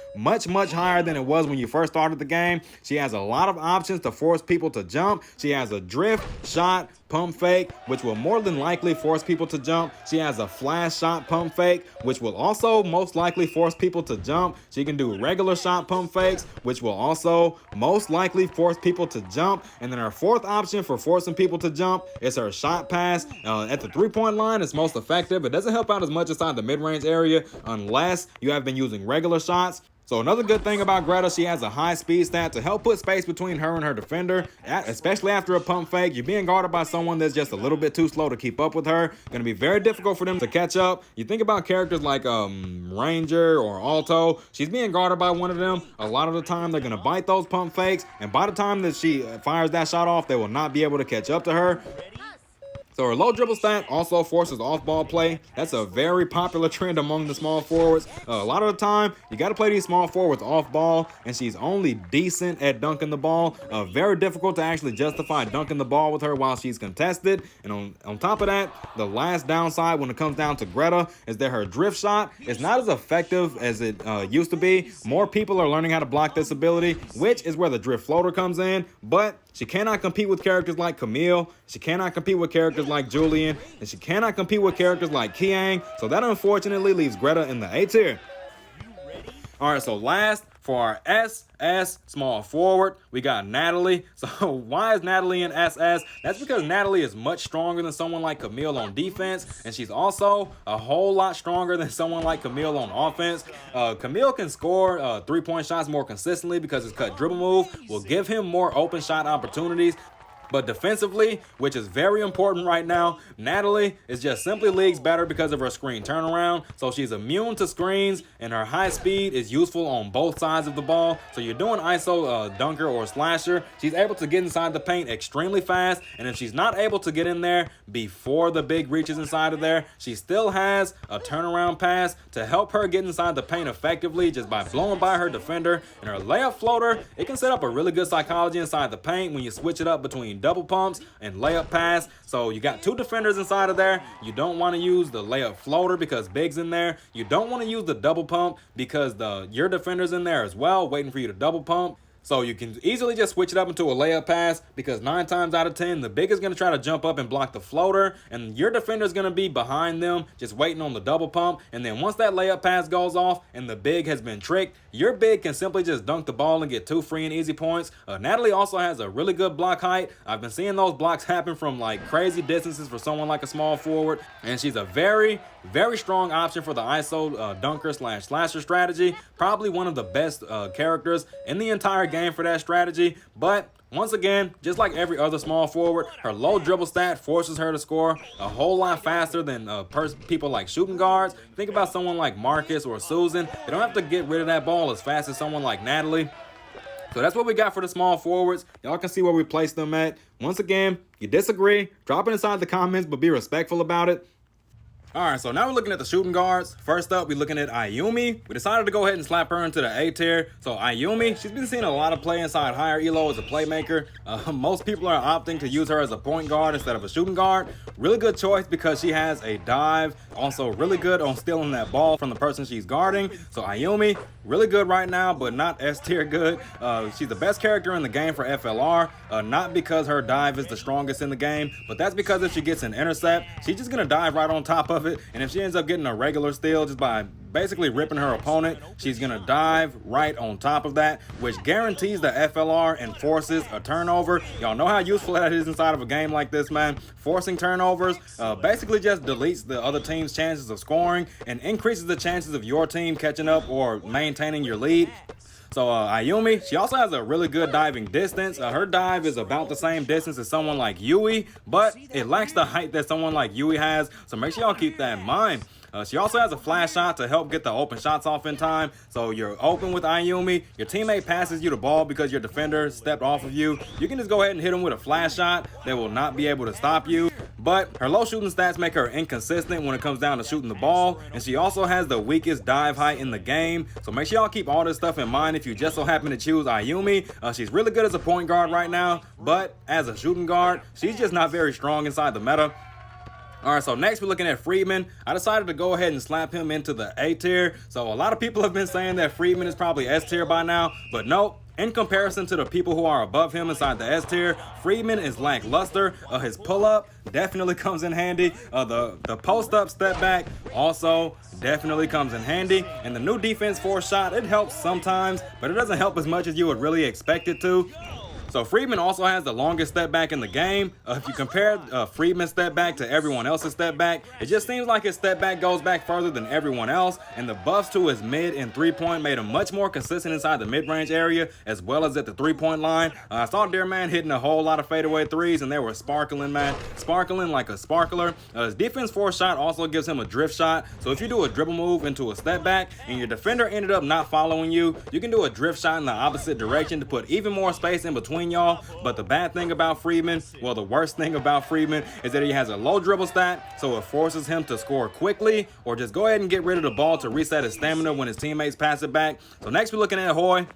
higher than it was when you first started the game. She has a lot of options to force people to jump. She has a drift shot pump fake, which will more than likely force people to jump. She has a flash shot pump fake, which will also most likely force people to jump. She can do regular shot pump fakes, which will also most likely force people to jump. And then her fourth option for forcing people to jump is her shot pass. At the three-point line, it's most effective. It doesn't help out as much inside the mid-range area unless you have been using regular shots. So another good thing about Greta, she has a high speed stat to help put space between her and her defender, especially after a pump fake. You're being guarded by someone that's just a little bit too slow to keep up with her. Going to be very difficult for them to catch up. You think about characters like Ranger or Alto. She's being guarded by one of them. A lot of the time, they're going to bite those pump fakes. And by the time that she fires that shot off, they will not be able to catch up to her. So her low dribble stat also forces off-ball play. That's a very popular trend among the small forwards. A lot of the time, you got to play these small forwards off-ball, and she's only decent at dunking the ball. Very difficult to actually justify dunking the ball with her while she's contested. And on top of that, the last downside when it comes down to Greta is that her drift shot is not as effective as it used to be. More people are learning how to block this ability, which is where the drift floater comes in. But she cannot compete with characters like Camille. She cannot compete with characters like Julian. And she cannot compete with characters like Kiang. So that unfortunately leaves Greta in the A tier. All right, so last for our SS small forward, we got Natalie. So why is Natalie in SS? That's because Natalie is much stronger than someone like Camille on defense, and she's also a whole lot stronger than someone like Camille on offense. Camille can score three-point shots more consistently because his cut dribble move will give him more open shot opportunities. But defensively, which is very important right now, Natalie is just simply leagues better because of her screen turnaround. So she's immune to screens, and her high speed is useful on both sides of the ball. So you're doing ISO dunker or slasher, she's able to get inside the paint extremely fast. And if she's not able to get in there before the big reaches inside of there, she still has a turnaround pass to help her get inside the paint effectively just by blowing by her defender. And her layup floater, it can set up a really good psychology inside the paint when you switch it up between double pumps and layup pass. So you got two defenders inside of there. You don't want to use the layup floater because Big's in there. You don't want to use the double pump because your defender's in there as well, waiting for you to double pump. So you can easily just switch it up into a layup pass because 9 times out of 10, the big is going to try to jump up and block the floater, and your defender is going to be behind them just waiting on the double pump. And then once that layup pass goes off and the big has been tricked, your big can simply just dunk the ball and get 2 free and easy points. Natalie also has a really good block height. I've been seeing those blocks happen from like crazy distances for someone like a small forward, and she's a very, very strong option for the ISO dunker / slasher strategy. Probably one of the best characters in the entire game for that strategy. But once again, just like every other small forward, her low dribble stat forces her to score a whole lot faster than people like shooting guards. Think about someone like Marcus or Susan. They don't have to get rid of that ball as fast as someone like Natalie. So that's what we got for the small forwards. Y'all can see where we placed them at. Once again, you disagree, drop it inside the comments, but be respectful about it. All right, so now we're looking at the shooting guards. First up, we're looking at Ayumi. We decided to go ahead and slap her into the A tier. So Ayumi, she's been seeing a lot of play inside higher elo as a playmaker. Most people are opting to use her as a point guard instead of a shooting guard. Really good choice because she has a dive. Also really good on stealing that ball from the person she's guarding. So Ayumi, really good right now, but not S tier good. She's the best character in the game for FLR. Not because her dive is the strongest in the game, but that's because if she gets an intercept, she's just gonna dive right on top of it. And if she ends up getting a regular steal just by basically ripping her opponent, she's gonna dive right on top of that, which guarantees the FLR and forces a turnover. Y'all know how useful that is inside of a game like this, man. Forcing turnovers basically just deletes the other team's chances of scoring and increases the chances of your team catching up or maintaining your lead. So Ayumi, she also has a really good diving distance. Her dive is about the same distance as someone like Yui, but it lacks the height that someone like Yui has, so make sure y'all keep that in mind. She also has a flash shot to help get the open shots off in time. So you're open with Ayumi, your teammate passes you the ball because your defender stepped off of you. You can just go ahead and hit him with a flash shot. They will not be able to stop you. But her low shooting stats make her inconsistent when it comes down to shooting the ball. And she also has the weakest dive height in the game. So make sure y'all keep all this stuff in mind if you just so happen to choose Ayumi. She's really good as a point guard right now, but as a shooting guard, she's just not very strong inside the meta. All right, so next we're looking at Friedman. I decided to go ahead and slap him into the A tier. So a lot of people have been saying that Friedman is probably S tier by now, but nope. In comparison to the people who are above him inside the S tier, Friedman is lackluster. His pull-up definitely comes in handy. The post-up step back also definitely comes in handy. And the new defense force shot, it helps sometimes, but it doesn't help as much as you would really expect it to. So Friedman also has the longest step back in the game. If you compare Friedman's step back to everyone else's step back, it just seems like his step back goes back further than everyone else. And the buffs to his mid and 3-point made him much more consistent inside the mid-range area as well as at the 3-point line. I saw Dear Man hitting a whole lot of fadeaway threes, and they were sparkling, man. Sparkling like a sparkler. His defense force shot also gives him a drift shot. So if you do a dribble move into a step back and your defender ended up not following you, you can do a drift shot in the opposite direction to put even more space in between y'all. But the bad thing about Friedman, well, the worst thing about Friedman is that he has a low dribble stat, so it forces him to score quickly or just go ahead and get rid of the ball to reset his stamina when his teammates pass it back. So next we're looking at Hoy.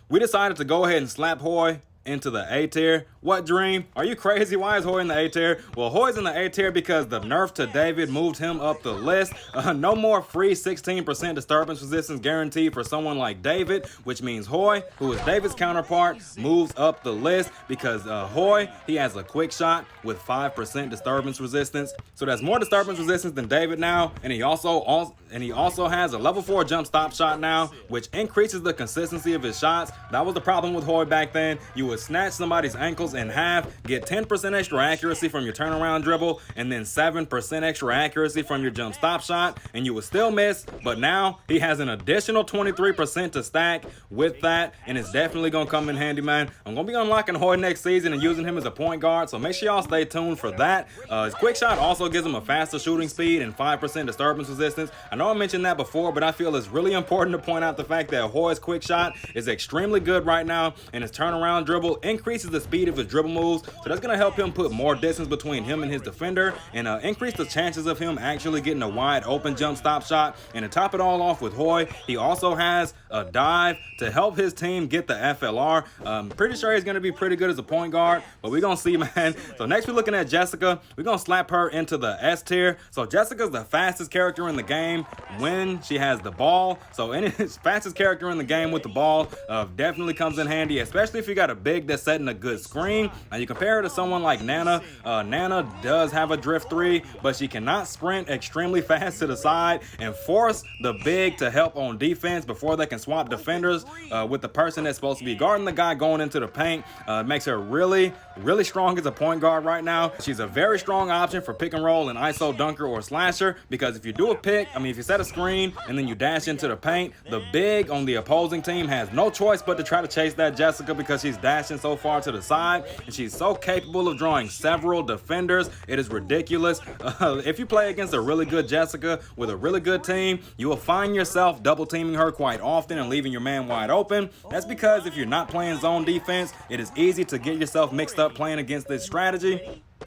We decided to go ahead and slap Hoy into the A tier. What, Dream? Are you crazy? Why is Hoy in the A tier? Well, Hoy's in the A tier because the nerf to David moved him up the list. No more free 16% disturbance resistance guaranteed for someone like David, which means Hoy, who is David's counterpart, moves up the list because Hoy, he has a quick shot with 5% disturbance resistance. So that's more disturbance resistance than David now, and he also has a level 4 jump stop shot now, which increases the consistency of his shots. That was the problem with Hoy back then. You would snatch somebody's ankles in half, get 10% extra accuracy from your turnaround dribble, and then 7% extra accuracy from your jump stop shot, and you would still miss. But now he has an additional 23% to stack with that, and it's definitely gonna come in handy, man. I'm gonna be unlocking Hoy next season and using him as a point guard, so make sure y'all stay tuned for that. His quick shot also gives him a faster shooting speed and 5% disturbance resistance. I know I mentioned that before, but I feel it's really important to point out the fact that Hoy's quick shot is extremely good right now, and his turnaround dribble dribble increases the speed of his dribble moves, so that's going to help him put more distance between him and his defender and increase the chances of him actually getting a wide open jump stop shot. And to top it all off with Hoy, he also has a dive to help his team get the FLR. Pretty sure he's going to be pretty good as a point guard, but we're going to see, man. So next we're looking at Jessica. We're going to slap her into the S tier. So Jessica's the fastest character in the game when she has the ball. So any fastest character in the game with the ball definitely comes in handy, especially if you got a big that's setting a good screen. And you compare her to someone like Nana. Nana does have a drift 3, but she cannot sprint extremely fast to the side and force the big to help on defense before they can swap defenders with the person that's supposed to be guarding the guy going into the paint. Makes her really strong as a point guard right now. She's a very strong option for pick and roll and ISO dunker or slasher, because if you do a pick, if you set a screen and then you dash into the paint, the big on the opposing team has no choice but to try to chase that Jessica because she's dashing so far to the side, and she's so capable of drawing several defenders. It is ridiculous. If you play against a really good Jessica with a really good team, you will find yourself double teaming her quite often and leaving your man wide open. That's because if you're not playing zone defense, it is easy to get yourself mixed up playing against this strategy.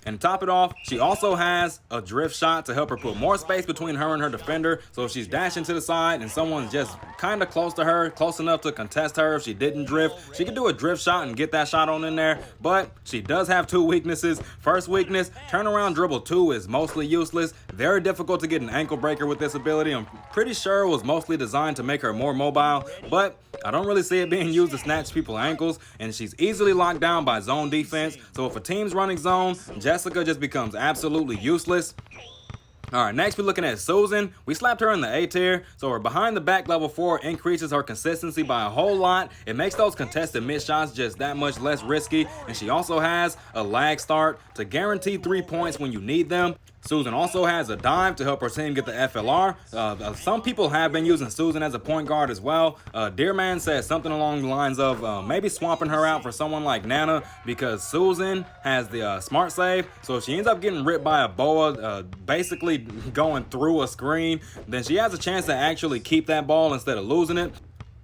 And to top it off, she also has a drift shot to help her put more space between her and her defender. So if she's dashing to the side and someone's just kind of close to her, close enough to contest her if she didn't drift, she can do a drift shot and get that shot on in there. But she does have 2 weaknesses. First weakness, turnaround dribble 2 is mostly useless. Very difficult to get an ankle breaker with this ability. I'm pretty sure it was mostly designed to make her more mobile, but I don't really see it being used to snatch people's ankles, and she's easily locked down by zone defense. So if a team's running zone, Jessica just becomes absolutely useless. All right, next we're looking at Susan. We slapped her in the A tier, so her behind the back level 4 increases her consistency by a whole lot. It makes those contested mid shots just that much less risky, and she also has a lag start to guarantee 3 points when you need them. Susan also has a dive to help her team get the FLR. Some people have been using Susan as a point guard as well. Dearman says something along the lines of maybe swapping her out for someone like Nana, because Susan has the smart save. So if she ends up getting ripped by a boa, basically going through a screen, then she has a chance to actually keep that ball instead of losing it.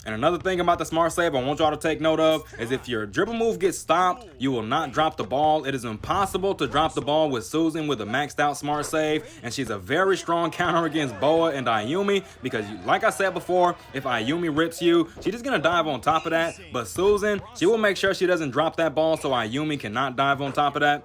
And another thing about the smart save I want y'all to take note of is if your dribble move gets stopped, you will not drop the ball. It is impossible to drop the ball with Susan with a maxed out smart save, and she's a very strong counter against Boa and Ayumi, because like I said before, if Ayumi rips you, she's just gonna dive on top of that. But Susan, she will make sure she doesn't drop that ball so Ayumi cannot dive on top of that.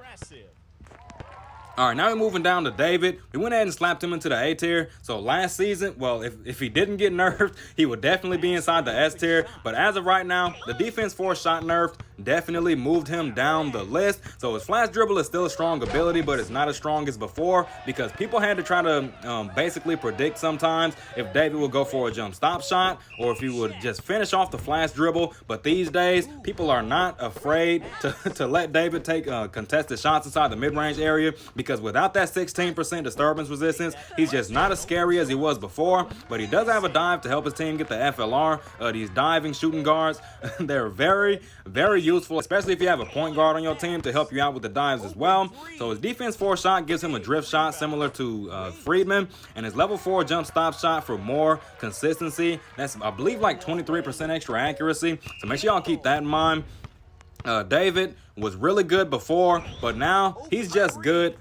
All right, now we're moving down to David. We went ahead and slapped him into the A tier. So last season, well, if he didn't get nerfed, he would definitely be inside the S tier. But as of right now, the defense 4 shot nerf definitely moved him down the list. So his flash dribble is still a strong ability, but it's not as strong as before, because people had to try to basically predict sometimes if David would go for a jump stop shot or if he would just finish off the flash dribble. But these days, people are not afraid to let David take contested shots inside the mid-range area, because without that 16% disturbance resistance, he's just not as scary as he was before. But he does have a dive to help his team get the FLR. These diving shooting guards, they're very useful, especially if you have a point guard on your team to help you out with the dives as well. So his defense 4 shot gives him a drift shot similar to Friedman, and his level 4 jump stop shot for more consistency. That's, I believe, like 23% extra accuracy. So make sure y'all keep that in mind. David was really good before, but now he's just good.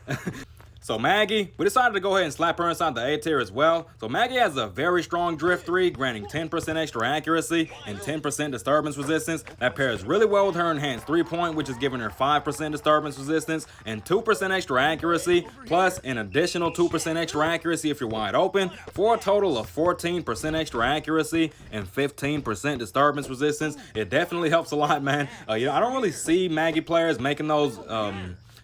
So Maggie, we decided to go ahead and slap her inside the A tier as well. So Maggie has a very strong drift 3, granting 10% extra accuracy and 10% disturbance resistance. That pairs really well with her enhanced 3-point, which is giving her 5% disturbance resistance and 2% extra accuracy, plus an additional 2% extra accuracy if you're wide open, for a total of 14% extra accuracy and 15% disturbance resistance. It definitely helps a lot, man. I don't really see Maggie players making those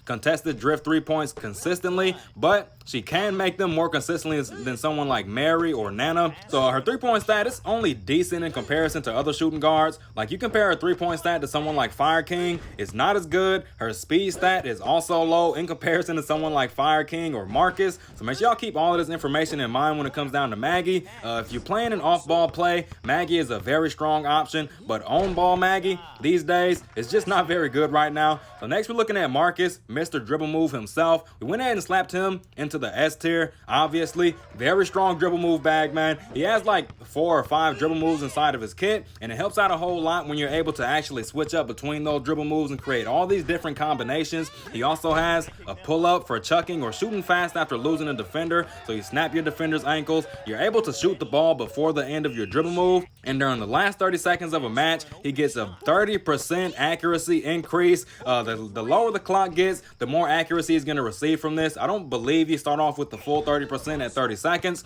contested drift 3 points consistently, but she can make them more consistently than someone like Mary or Nana. So her 3-point stat is only decent in comparison to other shooting guards. Like, you compare her 3-point stat to someone like Fire King, it's not as good. Her speed stat is also low in comparison to someone like Fire King or Marcus. So make sure y'all keep all of this information in mind when it comes down to Maggie. If you're playing an off-ball play, Maggie is a very strong option, but on-ball Maggie these days is just not very good right now. So next we're looking at Marcus. Mr. Dribble Move himself. We went ahead and slapped him into the S tier. Obviously, very strong dribble move bag, man. He has like 4 or 5 dribble moves inside of his kit, and it helps out a whole lot when you're able to actually switch up between those dribble moves and create all these different combinations. He also has a pull-up for chucking or shooting fast after losing a defender. So you snap your defender's ankles. You're able to shoot the ball before the end of your dribble move, and during the last 30 seconds of a match, he gets a 30% accuracy increase. The lower the clock gets, the more accuracy he's going to receive from this. I don't believe you start off with the full 30% at 30 seconds.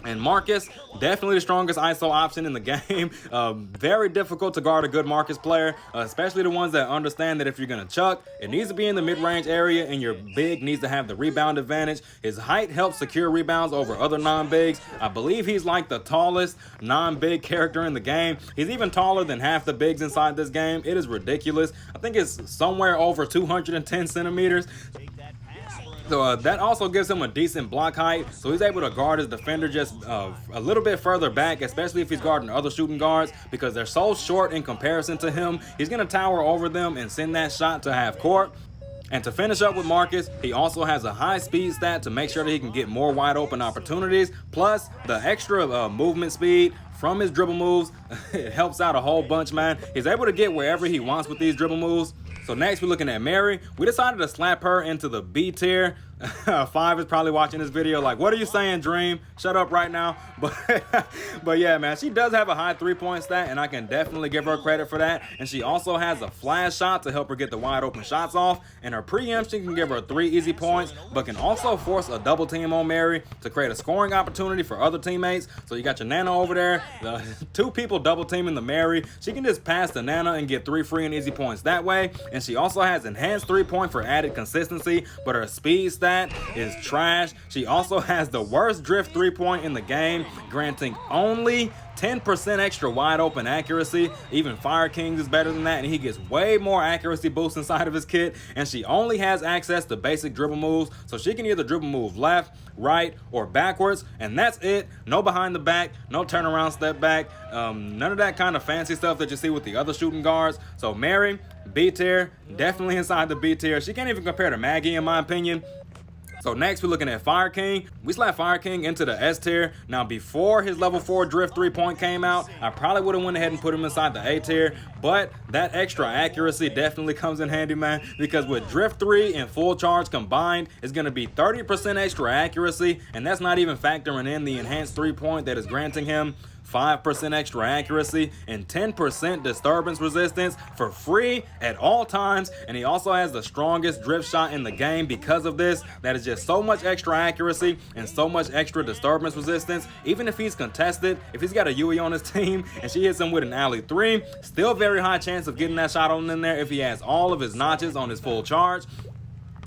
And Marcus, definitely the strongest ISO option in the game. Very difficult to guard a good Marcus player, especially the ones that understand that if you're going to chuck, it needs to be in the mid-range area, and your big needs to have the rebound advantage. His height helps secure rebounds over other non-bigs. I believe he's like the tallest non-big character in the game. He's even taller than half the bigs inside this game. It is ridiculous. I think it's somewhere over 210 centimeters. So that also gives him a decent block height, so he's able to guard his defender just a little bit further back, especially if he's guarding other shooting guards, because they're so short in comparison to him. He's going to tower over them and send that shot to half court. And to finish up with Marcus, he also has a high speed stat to make sure that he can get more wide open opportunities, plus the extra movement speed from his dribble moves. It helps out a whole bunch, man. He's able to get wherever he wants with these dribble moves. So next we're looking at Mary. We decided to slap her into the B tier. 5 is probably watching this video like, what are you saying, Dream? Shut up right now. But yeah, man, she does have a high 3-point stat, and I can definitely give her credit for that. And she also has a flash shot to help her get the wide open shots off. And her preemption can give her 3 easy points, but can also force a double team on Mary to create a scoring opportunity for other teammates. So you got your Nana over there, the 2 people double teaming the Mary. She can just pass the Nana and get 3 free and easy points that way. And she also has enhanced 3-point for added consistency, but her speed stat is trash. She also has the worst drift 3-point in the game, granting only 10% extra wide open accuracy. Even Fire King is better than that, and he gets way more accuracy boost inside of his kit. And she only has access to basic dribble moves, so she can either dribble move left, right, or backwards, and that's it. No behind the back, no turnaround step back, none of that kind of fancy stuff that you see with the other shooting guards. So Mary, B tier, definitely inside the B tier. She can't even compare to Maggie in my opinion. So next we're looking at Fire King. We slapped Fire King into the S tier. Now before his level 4 drift 3-point came out, I probably would have went ahead and put him inside the A tier, but that extra accuracy definitely comes in handy, man, because with drift 3 and full charge combined, it's going to be 30% extra accuracy, and that's not even factoring in the enhanced 3-point that is granting him 5% extra accuracy and 10% disturbance resistance for free at all times. And he also has the strongest drift shot in the game because of this. That is just so much extra accuracy and so much extra disturbance resistance. Even if he's contested, if he's got a Yui on his team and she hits him with an alley 3, still very high chance of getting that shot on in there if he has all of his notches on his full charge.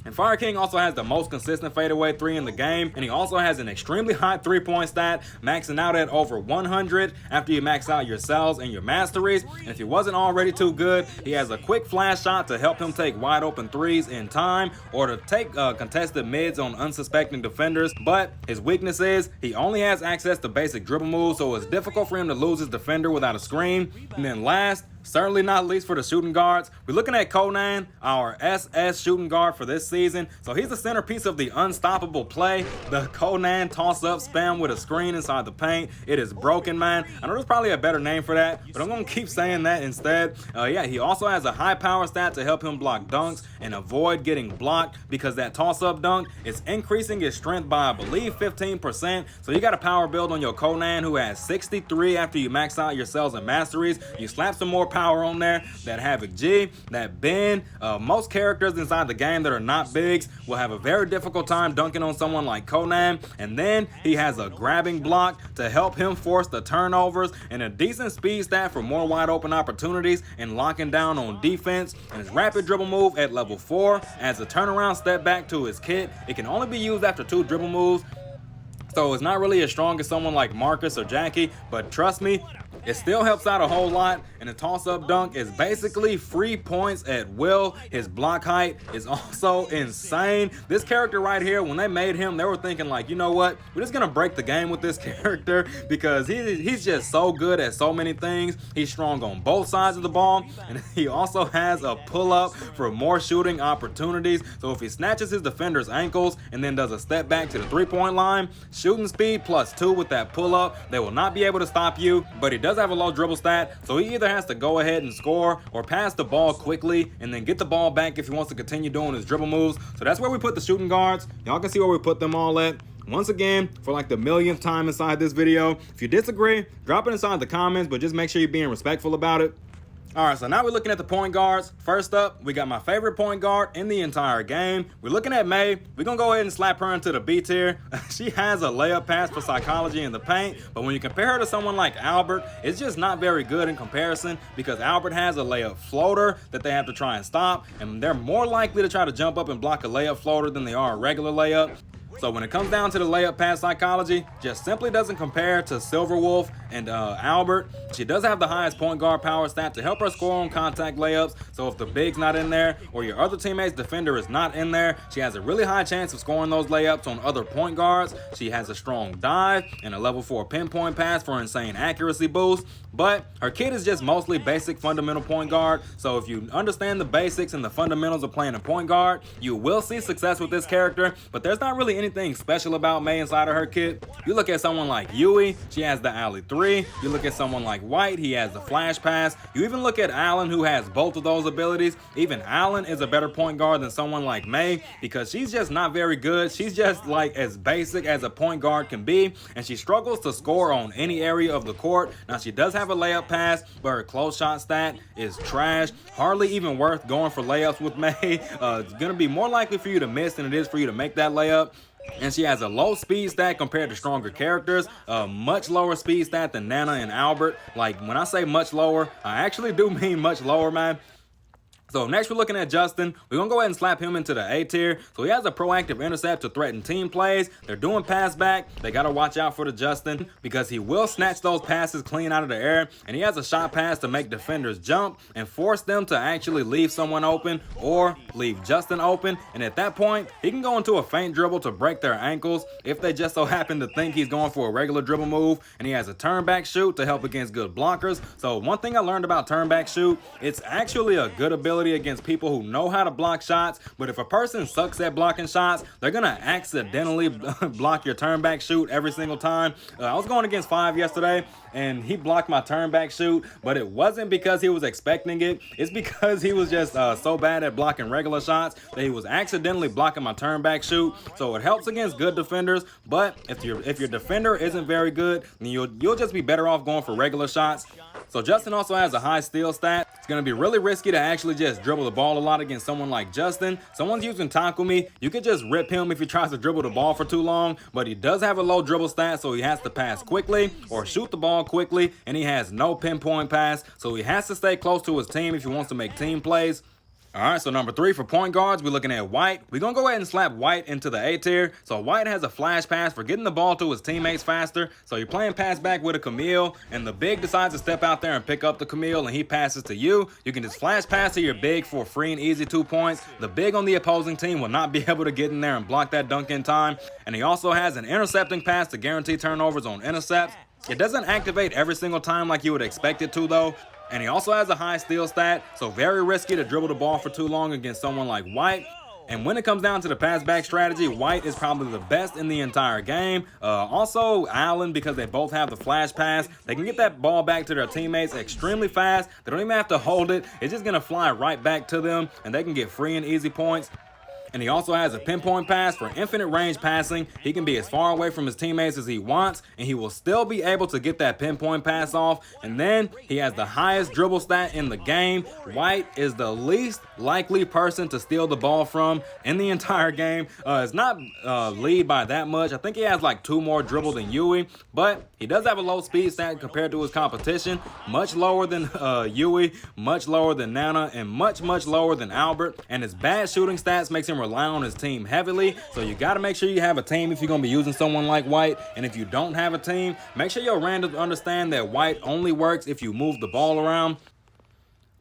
And Fire King also has the most consistent fadeaway 3 in the game, and he also has an extremely high 3-point stat, maxing out at over 100 after you max out your cells and your masteries. And if he wasn't already too good, he has a quick flash shot to help him take wide open 3s in time, or to take contested mids on unsuspecting defenders. But his weakness is he only has access to basic dribble moves, so it's difficult for him to lose his defender without a screen. And then last, certainly not least for the shooting guards, we're looking at Conan, our SS shooting guard for this season. So he's the centerpiece of the unstoppable play, the Conan toss-up spam with a screen inside the paint. It is broken, man. I know there's probably a better name for that, but I'm going to keep saying that instead. Yeah, he also has a high power stat to help him block dunks and avoid getting blocked, because that toss-up dunk is increasing his strength by, I believe, 15%. So you got a power build on your Conan, who has 63 after you max out your cells and masteries. You slap some more power on there. That Havoc G, that Ben, most characters inside the game that are not bigs will have a very difficult time dunking on someone like Conan. And then he has a grabbing block to help him force the turnovers, and a decent speed stat for more wide open opportunities and locking down on defense. And his rapid dribble move at level 4 adds a turnaround step back to his kit. It can only be used after 2 dribble moves, so it's not really as strong as someone like Marcus or Jackie, but trust me, it still helps out a whole lot, and a toss-up dunk is basically free points at will. His block height is also insane. This character right here, when they made him, they were thinking like, you know what, we're just gonna break the game with this character because he's just so good at so many things. He's strong on both sides of the ball, and he also has a pull-up for more shooting opportunities. So if he snatches his defender's ankles and then does a step back to the three-point line, shooting speed +2 with that pull-up, they will not be able to stop you. But he does have a low dribble stat, so he either has to go ahead and score or pass the ball quickly and then get the ball back if he wants to continue doing his dribble moves. So that's where we put the shooting guards. Y'all can see where we put them all at. Once again, for like the millionth time inside this video, if you disagree, drop it inside the comments, but just make sure you're being respectful about it. All right, so now we're looking at the point guards. First up, we got my favorite point guard in the entire game. We're looking at May. We're going to go ahead and slap her into the B tier. She has a layup pass for psychology in the paint, but when you compare her to someone like Albert, it's just not very good in comparison because Albert has a layup floater that they have to try and stop, and they're more likely to try to jump up and block a layup floater than they are a regular layup. So when it comes down to the layup pass psychology, just simply doesn't compare to Silverwolf and Albert. She does have the highest point guard power stat to help her score on contact layups. So if the big's not in there or your other teammate's defender is not in there, she has a really high chance of scoring those layups on other point guards. She has a strong dive and a level 4 pinpoint pass for insane accuracy boost. But her kit is just mostly basic fundamental point guard. So if you understand the basics and the fundamentals of playing a point guard, you will see success with this character. But there's not really anything special about May inside of her kit. You look at someone like Yui, she has the alley 3. You look at someone like White, he has the flash pass. You even look at Allen, who has both of those abilities. Even Allen is a better point guard than someone like May because she's just not very good. She's just like as basic as a point guard can be, and she struggles to score on any area of the court. Now she does have a layup pass, but her close shot stat is trash. Hardly even worth going for layups with May. It's gonna be more likely for you to miss than it is for you to make that layup. And she has a low speed stat compared to stronger characters, a much lower speed stat than Nana and Albert. Like when I say much lower, I actually do mean much lower, man. So next we're looking at Justin. We're going to go ahead and slap him into the A tier. So he has a proactive intercept to threaten team plays. They're doing pass back. They got to watch out for the Justin because he will snatch those passes clean out of the air. And he has a shot pass to make defenders jump and force them to actually leave someone open or leave Justin open. And at that point, he can go into a feint dribble to break their ankles if they just so happen to think he's going for a regular dribble move. And he has a turn back shoot to help against good blockers. So one thing I learned about turn back shoot, it's actually a good ability against people who know how to block shots. But if a person sucks at blocking shots, they're gonna accidentally block your turn back shoot every single time. I was going against 5 yesterday and he blocked my turn back shoot, but it wasn't because he was expecting it. It's because he was just so bad at blocking regular shots that he was accidentally blocking my turn back shoot. So it helps against good defenders, but if your defender isn't very good, then you'll just be better off going for regular shots. So Justin also has a high steal stat. It's going to be really risky to actually just dribble the ball a lot against someone like Justin. Someone's using Takumi. You could just rip him if he tries to dribble the ball for too long, but he does have a low dribble stat, so he has to pass quickly or shoot the ball quickly, and he has no pinpoint pass, so he has to stay close to his team if he wants to make team plays. All right, so number 3 for point guards, we're looking at White. We're going to go ahead and slap White into the A tier. So White has a flash pass for getting the ball to his teammates faster. So you're playing pass back with a Camille, and the big decides to step out there and pick up the Camille, and he passes to you. You can just flash pass to your big for a free and easy 2 points. The big on the opposing team will not be able to get in there and block that dunk in time. And he also has an intercepting pass to guarantee turnovers on intercepts. It doesn't activate every single time like you would expect it to, though. And he also has a high steal stat, so very risky to dribble the ball for too long against someone like White. And when it comes down to the pass back strategy, White is probably the best in the entire game. Also, Allen, because they both have the flash pass, they can get that ball back to their teammates extremely fast. They don't even have to hold it. It's just going to fly right back to them, and they can get free and easy points. And he also has a pinpoint pass for infinite range passing. He can be as far away from his teammates as he wants, and he will still be able to get that pinpoint pass off. And then he has the highest dribble stat in the game. White is the least likely person to steal the ball from in the entire game. It's not lead by that much. I think he has like 2 more dribble than Yui, but he does have a low speed stat compared to his competition. Much lower than Yui, much lower than Nana, and much lower than Albert. And his bad shooting stats makes him can rely on his team heavily. So you got to make sure you have a team if you're going to be using someone like White. And if you don't have a team, make sure your randoms understand that White only works if you move the ball around.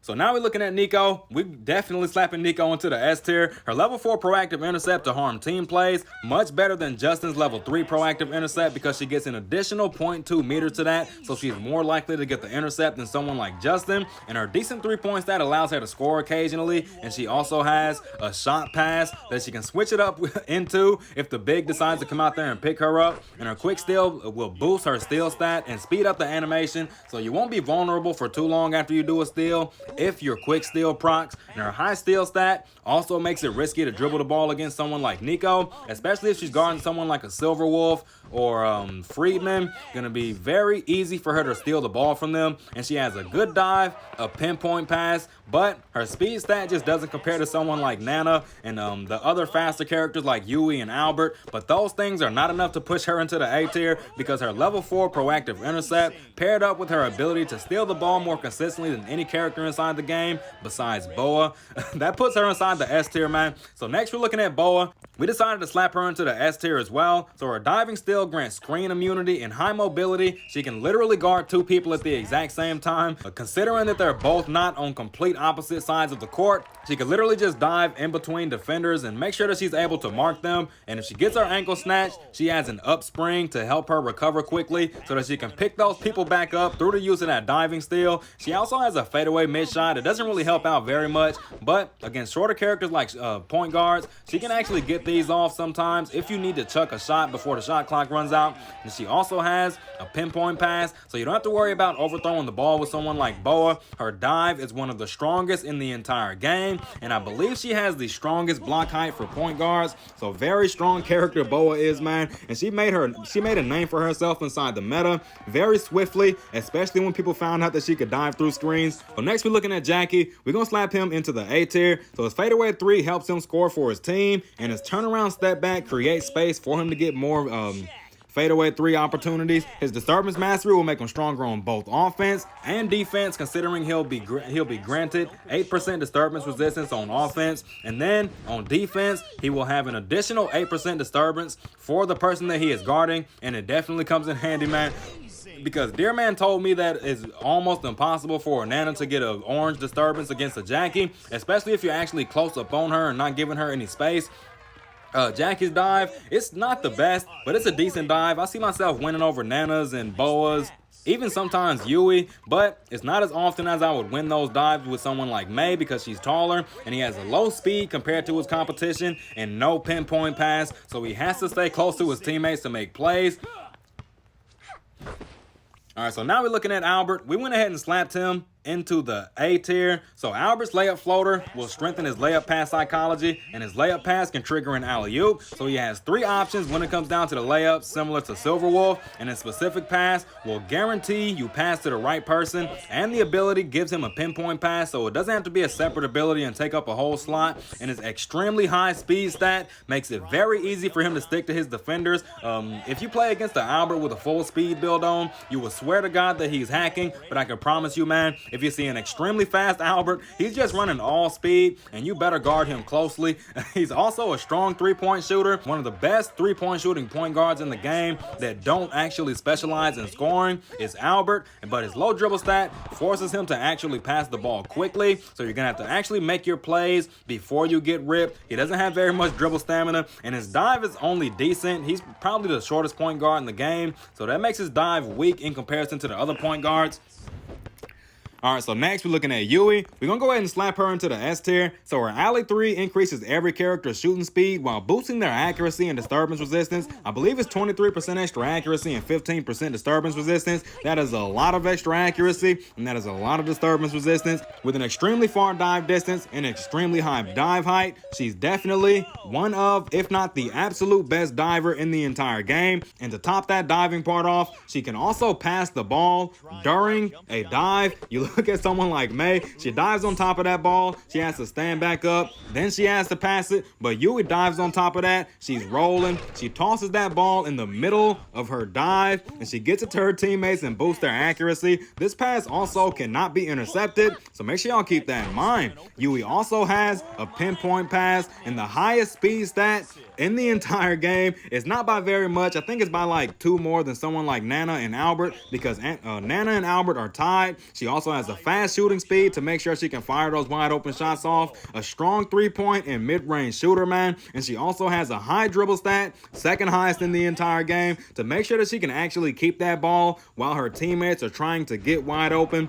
So now we're looking at Nico. We're definitely slapping Nico into the S tier. Her level 4 proactive intercept to harm team plays, much better than Justin's level 3 proactive intercept because she gets an additional 0.2 meters to that, so she's more likely to get the intercept than someone like Justin. And her decent 3-point stat allows her to score occasionally, and she also has a shot pass that she can switch it up into if the big decides to come out there and pick her up. And her quick steal will boost her steal stat and speed up the animation, so you won't be vulnerable for too long after you do a steal if your quick steal procs. And her high steal stat also makes it risky to dribble the ball against someone like Nico, especially if she's guarding someone like a Silver Wolf or Friedman. Gonna be very easy for her to steal the ball from them. And she has a good dive, a pinpoint pass, but her speed stat just doesn't compare to someone like Nana and the other faster characters like Yui and Albert. But those things are not enough to push her into the A tier because her level 4 proactive intercept, paired up with her ability to steal the ball more consistently than any character inside the game besides Boa, that puts her inside the S tier, man. So next we're looking at Boa. We decided to slap her into the S tier as well. So her diving steal grants screen immunity and high mobility. She can literally guard 2 people at the exact same time. But considering that they're both not on complete opposite sides of the court, she can literally just dive in between defenders and make sure that she's able to mark them. And if she gets her ankle snatched, she has an upspring to help her recover quickly so that she can pick those people back up through the use of that diving steal. She also has a fadeaway mid shot. It doesn't really help out very much, but against shorter characters like point guards, she can actually get these off sometimes if you need to chuck a shot before the shot clock runs out. And she also has a pinpoint pass, so you don't have to worry about overthrowing the ball with someone like Boa. Her dive is one of the strongest in the entire game, and I believe she has the strongest block height for point guards. So very strong character Boa is, man. And she made a name for herself inside the meta very swiftly, especially when people found out that she could dive through screens. So next we're looking at Jackie. We're gonna slap him into the A tier. So his fadeaway 3 helps him score for his team, and his turnaround step back creates space for him to get more fadeaway 3 opportunities. His disturbance mastery will make him stronger on both offense and defense, considering he'll be granted 8% disturbance resistance on offense, and then on defense he will have an additional 8% disturbance for the person that he is guarding. And it definitely comes in handy, man, because Dear Man told me that it's almost impossible for a Nana to get an orange disturbance against a Jackie, especially if you're actually close up on her and not giving her any space. Jackie's dive, it's not the best, but it's a decent dive. I see myself winning over Nanas and Boas, even sometimes Yui, but it's not as often as I would win those dives with someone like May because she's taller and he has a low speed compared to his competition and no pinpoint pass, so he has to stay close to his teammates to make plays. All right, so now we're looking at Albert. We went ahead and slapped him into the A tier. So Albert's layup floater will strengthen his layup pass psychology, and his layup pass can trigger an alley-oop. So he has 3 options when it comes down to the layup, similar to Silver Wolf, and his specific pass will guarantee you pass to the right person, and the ability gives him a pinpoint pass, so it doesn't have to be a separate ability and take up a whole slot. And his extremely high speed stat makes it very easy for him to stick to his defenders. If you play against the Albert with a full speed build on, you will swear to God that he's hacking, but I can promise you, man, if you see an extremely fast Albert, he's just running all speed, and you better guard him closely. He's also a strong 3-point shooter, one of the best 3-point shooting point guards in the game that don't actually specialize in scoring is Albert, but his low dribble stat forces him to actually pass the ball quickly, so you're gonna have to actually make your plays before you get ripped. He doesn't have very much dribble stamina, and his dive is only decent. He's probably the shortest point guard in the game, so that makes his dive weak in comparison to the other point guards. All right, so next we're looking at Yui. We're going to go ahead and slap her into the S tier. So her Alley 3 increases every character's shooting speed while boosting their accuracy and disturbance resistance. I believe it's 23% extra accuracy and 15% disturbance resistance. That is a lot of extra accuracy, and that is a lot of disturbance resistance. With an extremely far dive distance and extremely high dive height, she's definitely one of, if not the absolute best diver in the entire game. And to top that diving part off, she can also pass the ball during a dive. You look at someone like May, she dives on top of that ball. She has to stand back up. Then she has to pass it. But Yui dives on top of that. She's rolling. She tosses that ball in the middle of her dive, and she gets it to her teammates and boosts their accuracy. This pass also cannot be intercepted, so make sure y'all keep that in mind. Yui also has a pinpoint pass, and the highest speed stat in the entire game. It's not by very much. I think it's by like 2 more than someone like Nana and Albert, because Nana and Albert are tied. She also has a fast shooting speed to make sure she can fire those wide open shots off. A strong 3-point and mid-range shooter, man. And she also has a high dribble stat, second highest in the entire game, to make sure that she can actually keep that ball while her teammates are trying to get wide open.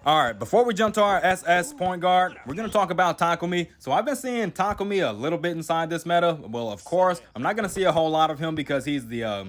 All right, before we jump to our SS point guard, we're going to talk about Takumi. So I've been seeing Takumi a little bit inside this meta. Well, of course, I'm not going to see a whole lot of him because he's the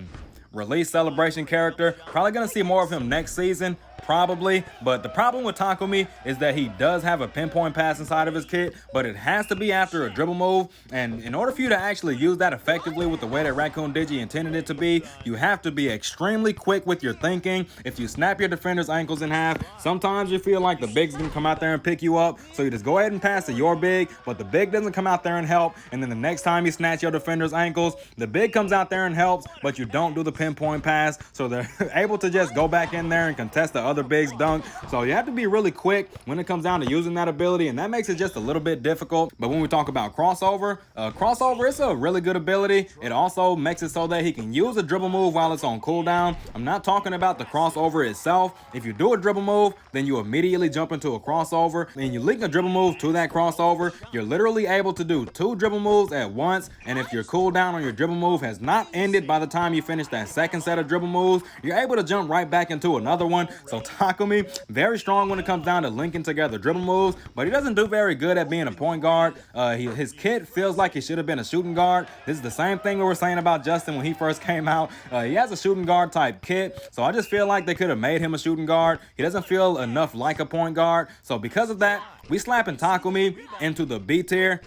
release celebration character. Probably going to see more of him next season. Probably, but the problem with Takumi is that he does have a pinpoint pass inside of his kit, but it has to be after a dribble move, and in order for you to actually use that effectively with the way that Raccoon Digi intended it to be, you have to be extremely quick with your thinking. If you snap your defender's ankles in half, sometimes you feel like the big's gonna come out there and pick you up, so you just go ahead and pass to your big, but the big doesn't come out there and help, and then the next time you snatch your defender's ankles, the big comes out there and helps, but you don't do the pinpoint pass, so they're able to just go back in there and contest the other bigs dunk. So you have to be really quick when it comes down to using that ability, and that makes it just a little bit difficult. But when we talk about crossover, it's a really good ability. It also makes it so that he can use a dribble move while it's on cooldown. I'm not talking about the crossover itself. If you do a dribble move, then you immediately jump into a crossover, and you link a dribble move to that crossover. You're literally able to do 2 dribble moves at once, and if your cooldown on your dribble move has not ended by the time you finish that second set of dribble moves, you're able to jump right back into another one. So Takumi, very strong when it comes down to linking together dribble moves, but he doesn't do very good at being a point guard. His kit feels like he should have been a shooting guard. This is the same thing we were saying about Justin when he first came out. He has a shooting guard type kit, so I just feel like they could have made him a shooting guard. He doesn't feel enough like a point guard, so because of that, we slapping Takumi into the B tier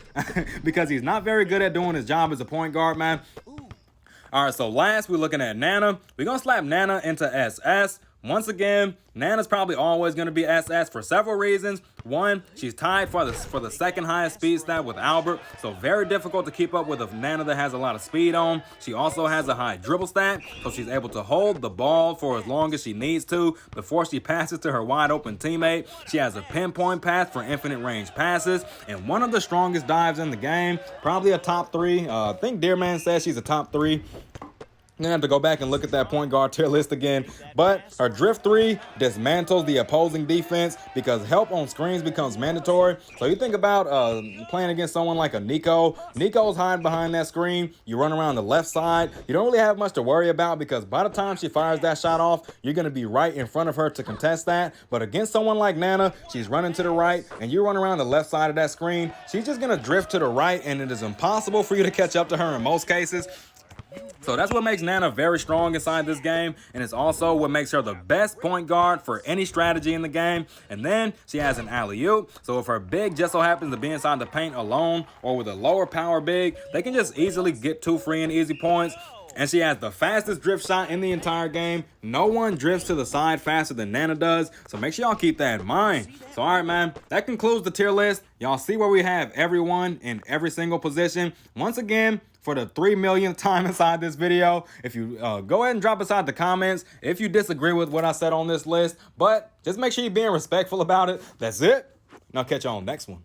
because he's not very good at doing his job as a point guard, man. All right, so last we're looking at Nana. We're gonna slap Nana into SS. Once again, Nana's probably always going to be SS for several reasons. One, she's tied for the second highest speed stat with Albert, so very difficult to keep up with a Nana that has a lot of speed on. She also has a high dribble stat, so she's able to hold the ball for as long as she needs to before she passes to her wide open teammate. She has a pinpoint pass for infinite range passes, and one of the strongest dives in the game, probably a top 3. I think Dearman says she's a top 3. I'm gonna have to go back and look at that point guard tier list again. But her drift 3 dismantles the opposing defense because help on screens becomes mandatory. So you think about playing against someone like a Nico. Nico's hiding behind that screen. You run around the left side. You don't really have much to worry about because by the time she fires that shot off, you're gonna be right in front of her to contest that. But against someone like Nana, she's running to the right and you run around the left side of that screen. She's just gonna drift to the right and it is impossible for you to catch up to her in most cases. So that's what makes Nana very strong inside this game, and it's also what makes her the best point guard for any strategy in the game. And then she has an alley-oop, so if her big just so happens to be inside the paint alone or with a lower power big, they can just easily get 2 free and easy points. And she has the fastest drift shot in the entire game. No one drifts to the side faster than Nana does, so make sure y'all keep that in mind. So all right, man, that concludes the tier list. Y'all see where we have everyone in every single position. Once again, for the 3 millionth time inside this video, if you go ahead and drop inside the comments if you disagree with what I said on this list, but just make sure you're being respectful about it. That's it, and I'll catch you on the next one.